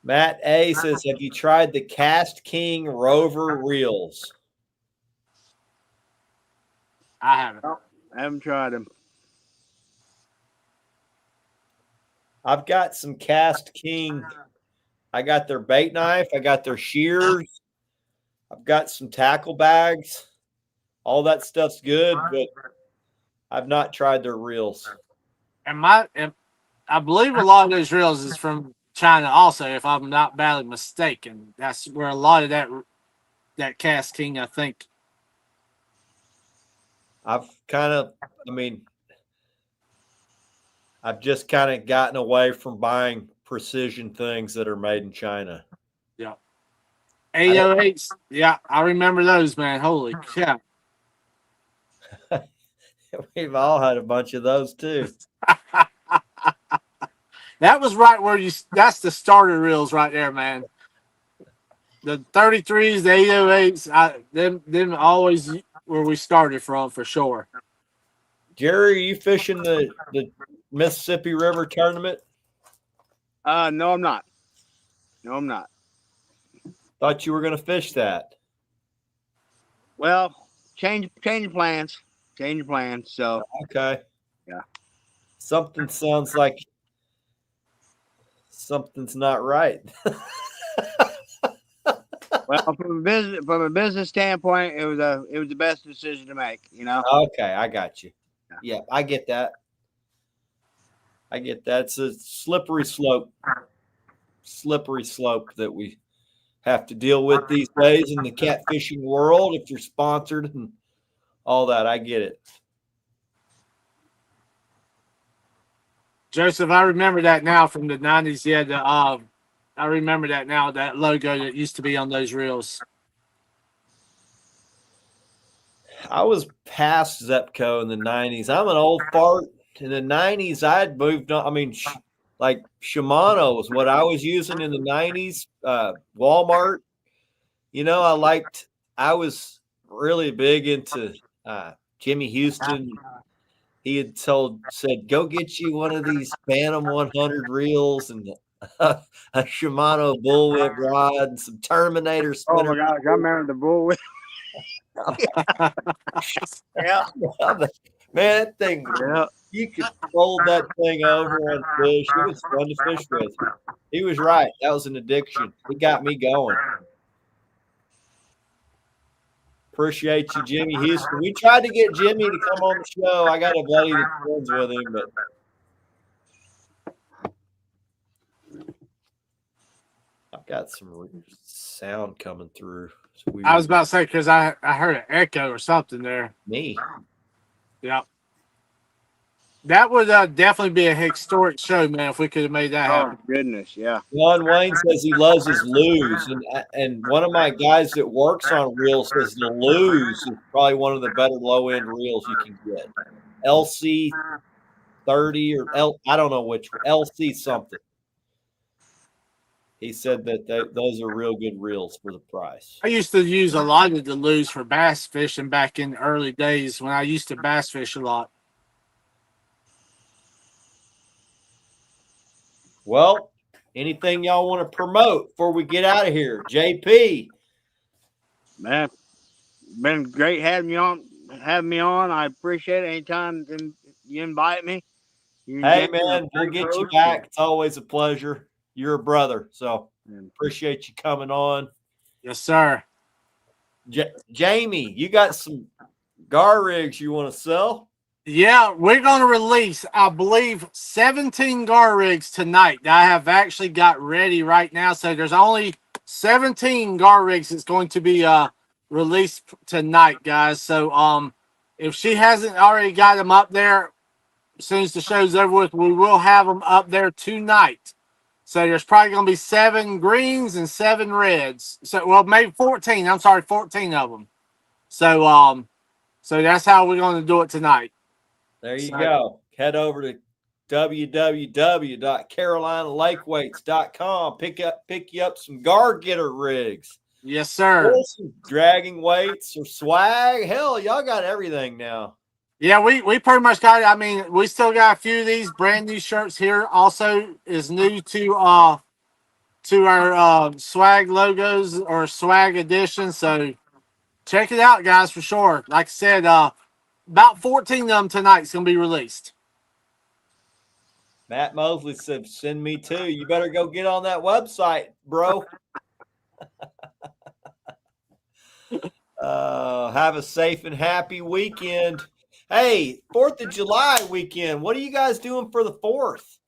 Matt A says, have you tried the Cast King Rover reels? I haven't. I haven't tried them. I've got some Cast King. I got their bait knife. I got their shears. I've got some tackle bags. All that stuff's good, but I've not tried their reels. And I believe a lot of those reels is from China also, if I'm not badly mistaken. That's where a lot of that Cast King, I think. I've just kind of gotten away from buying precision things that are made in China. Yeah. 808s. Yeah, I remember those, man. Holy cow. We've all had a bunch of those too. That was right where that's the starter reels right there, man. The 33s, the 808s, them always where we started from for sure. Jerry, are you fishing the Mississippi River tournament? No, I'm not. No, I'm not. Thought you were going to fish that. Well, change plans. Change plans. So Okay. Yeah. Something sounds like something's not right. well, from a business standpoint, it was the best decision to make. Okay, I got you. Yeah, I get that. It's a slippery slope that we have to deal with these days in the catfishing world. If you're sponsored and all that, I get it. Joseph, I remember that now from the 90s. Yeah, I remember that now, that logo that used to be on those reels. I was past Zepco in the 90s. I'm an old fart. In the 90s, I had moved on. I mean, like Shimano was what I was using in the 90s. Walmart. I was really big into Jimmy Houston. He had said, go get you one of these Phantom 100 reels and a Shimano bullwhip rod and some Terminator spinner. Oh my gosh, I remember the bullwhip. Yeah. Man, that thing, you could fold that thing over and fish. It was fun to fish with. He was right. That was an addiction. It got me going. Appreciate you, Jimmy Houston. We tried to get Jimmy to come on the show. I got a buddy that's friends with him, but I've got some sound coming through. It's weird. I was about to say because I heard an echo or something there. Me. Yep. That would definitely be a historic show, man, if we could have made that Oh happen. goodness, yeah. John Wayne says he loves his luge, and one of my guys that works on reels says the luge is probably one of the better low end reels you can get. LC 30 or I don't know which LC something. He said that those are real good reels for the price. I used to use a lot of the lures for bass fishing back in the early days when I used to bass fish a lot. Well, anything y'all want to promote before we get out of here? JP. Man, been great having me on. I appreciate it. Anytime you invite me. Hey, man, we'll get you back. It's always a pleasure. You're a brother, so appreciate you coming on. Yes, sir. Jamie, you got some gar rigs you want to sell? Yeah, we're going to release, I believe, 17 gar rigs tonight that I have actually got ready right now. So there's only 17 gar rigs that's going to be released tonight, guys. So if she hasn't already got them up there, as soon as the show's over with, we will have them up there tonight. So there's probably going to be 7 greens and 7 reds. So, well, maybe 14. I'm sorry, 14 of them. So that's how we're going to do it tonight. There you go. Head over to www.carolinalakeweights.com. Pick you up some gar getter rigs. Yes, sir. Or some dragging weights or swag. Hell, y'all got everything now. Yeah, we pretty much got it. I mean, we still got a few of these brand new shirts here. Also is new to our swag logos or swag edition. So check it out, guys, for sure. Like I said, about 14 of them tonight is going to be released. Matt Mosley said, send me too. You better go get on that website, bro. Have a safe and happy weekend. Hey, 4th of July weekend. What are you guys doing for the 4th?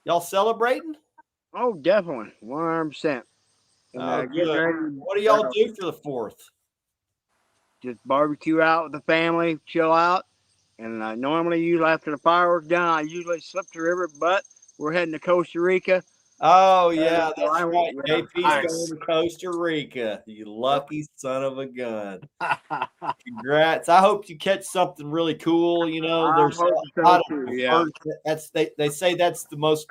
Y'all celebrating? Oh, definitely. 100%. Oh, good. What do y'all do for the 4th? Just barbecue out with the family, chill out. And normally, usually after the fireworks done, I usually slip the river, but we're heading to Costa Rica. Oh, yeah, that's right. JP's going to Costa Rica. You lucky son of a gun. Congrats. I hope you catch something really cool. You know, there's a lot of they say that's the most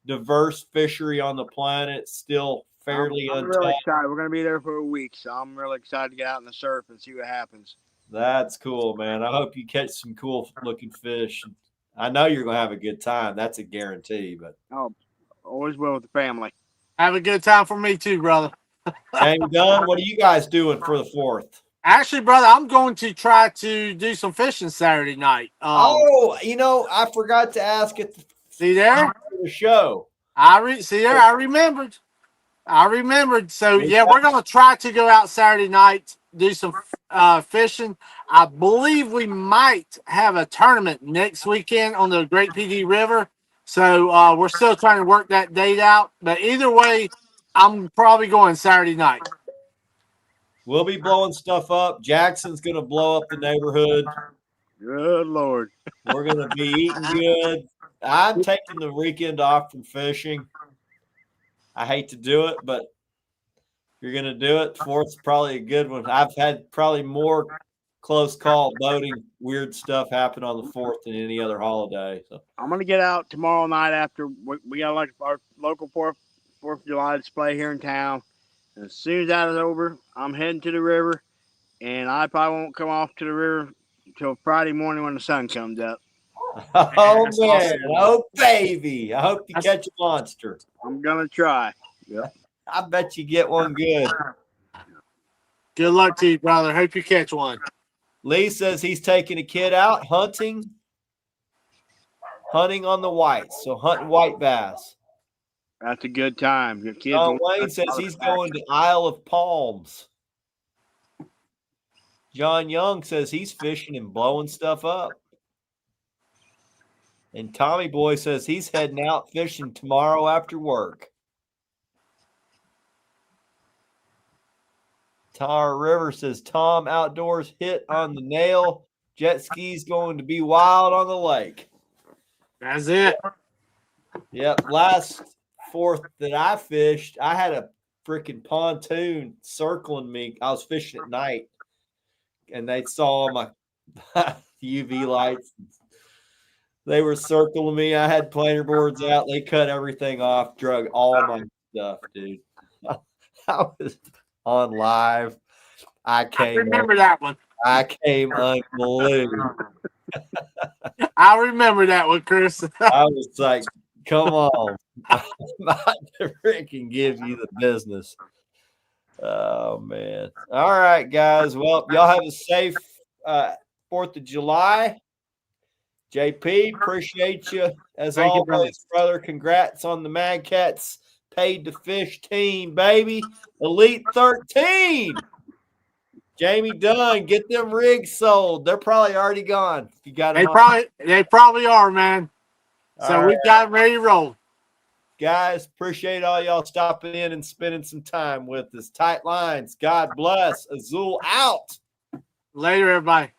diverse fishery on the planet. Still fairly I'm untapped. really excited. We're going to be there for a week, so I'm really excited to get out in the surf and see what happens. That's cool, man. I hope you catch some cool looking fish. I know you're going to have a good time. That's a guarantee. But always will with the family. Have a good time for me too, brother. Jamie Dunn, what are you guys doing for the 4th? Actually, brother, I'm going to try to do some fishing Saturday night. I forgot to ask at the show. I remembered. So yeah, we're gonna try to go out Saturday night, do some fishing. I believe we might have a tournament next weekend on the Great PD River. So we're still trying to work that date out. But either way, I'm probably going Saturday night. We'll be blowing stuff up. Jackson's going to blow up the neighborhood. Good Lord. We're going to be eating good. I'm taking the weekend off from fishing. I hate to do it, but you're going to do it. 4th's probably a good one. I've had probably more close call boating weird stuff happen on the 4th than any other holiday. So I'm going to get out tomorrow night after we got like our local 4th of July display here in town. And as soon as that is over, I'm heading to the river, and I probably won't come off to the river until Friday morning when the sun comes up. Oh, man. Awesome. Oh, baby. I hope you catch a monster. I'm going to try. Yep. I bet you get one good. Good luck to you, brother. Hope you catch one. Lee says he's taking a kid out hunting on the whites, so hunting white bass. That's a good time. Your kids. John Wayne says he's going to Isle of Palms. John Young says he's fishing and blowing stuff up. And Tommy Boy says he's heading out fishing tomorrow after work. Tar River says Tom Outdoors hit on the nail. Jet skis going to be wild on the lake. That's it. Yep. Last 4th that I fished, I had a freaking pontoon circling me. I was fishing at night, and they saw my UV lights. They were circling me. I had planer boards out. They cut everything off, drug all my stuff, dude. I was on live. I Remember that one. I came unglued. I remember that one, Chris. I was like, come on. I'm about to freaking give you the business. Oh, man. All right, guys. Well, y'all have a safe 4th of July. JP, appreciate you. As Thank you, always, brother. Congrats on the Mad Cats Paid to Fish team, baby. Elite 13. Jamie Dunn, get them rigs sold. They're probably already gone. You got They probably are, man. So we got them ready to roll. Guys, appreciate all y'all stopping in and spending some time with us. Tight lines. God bless. Azul out. Later, everybody.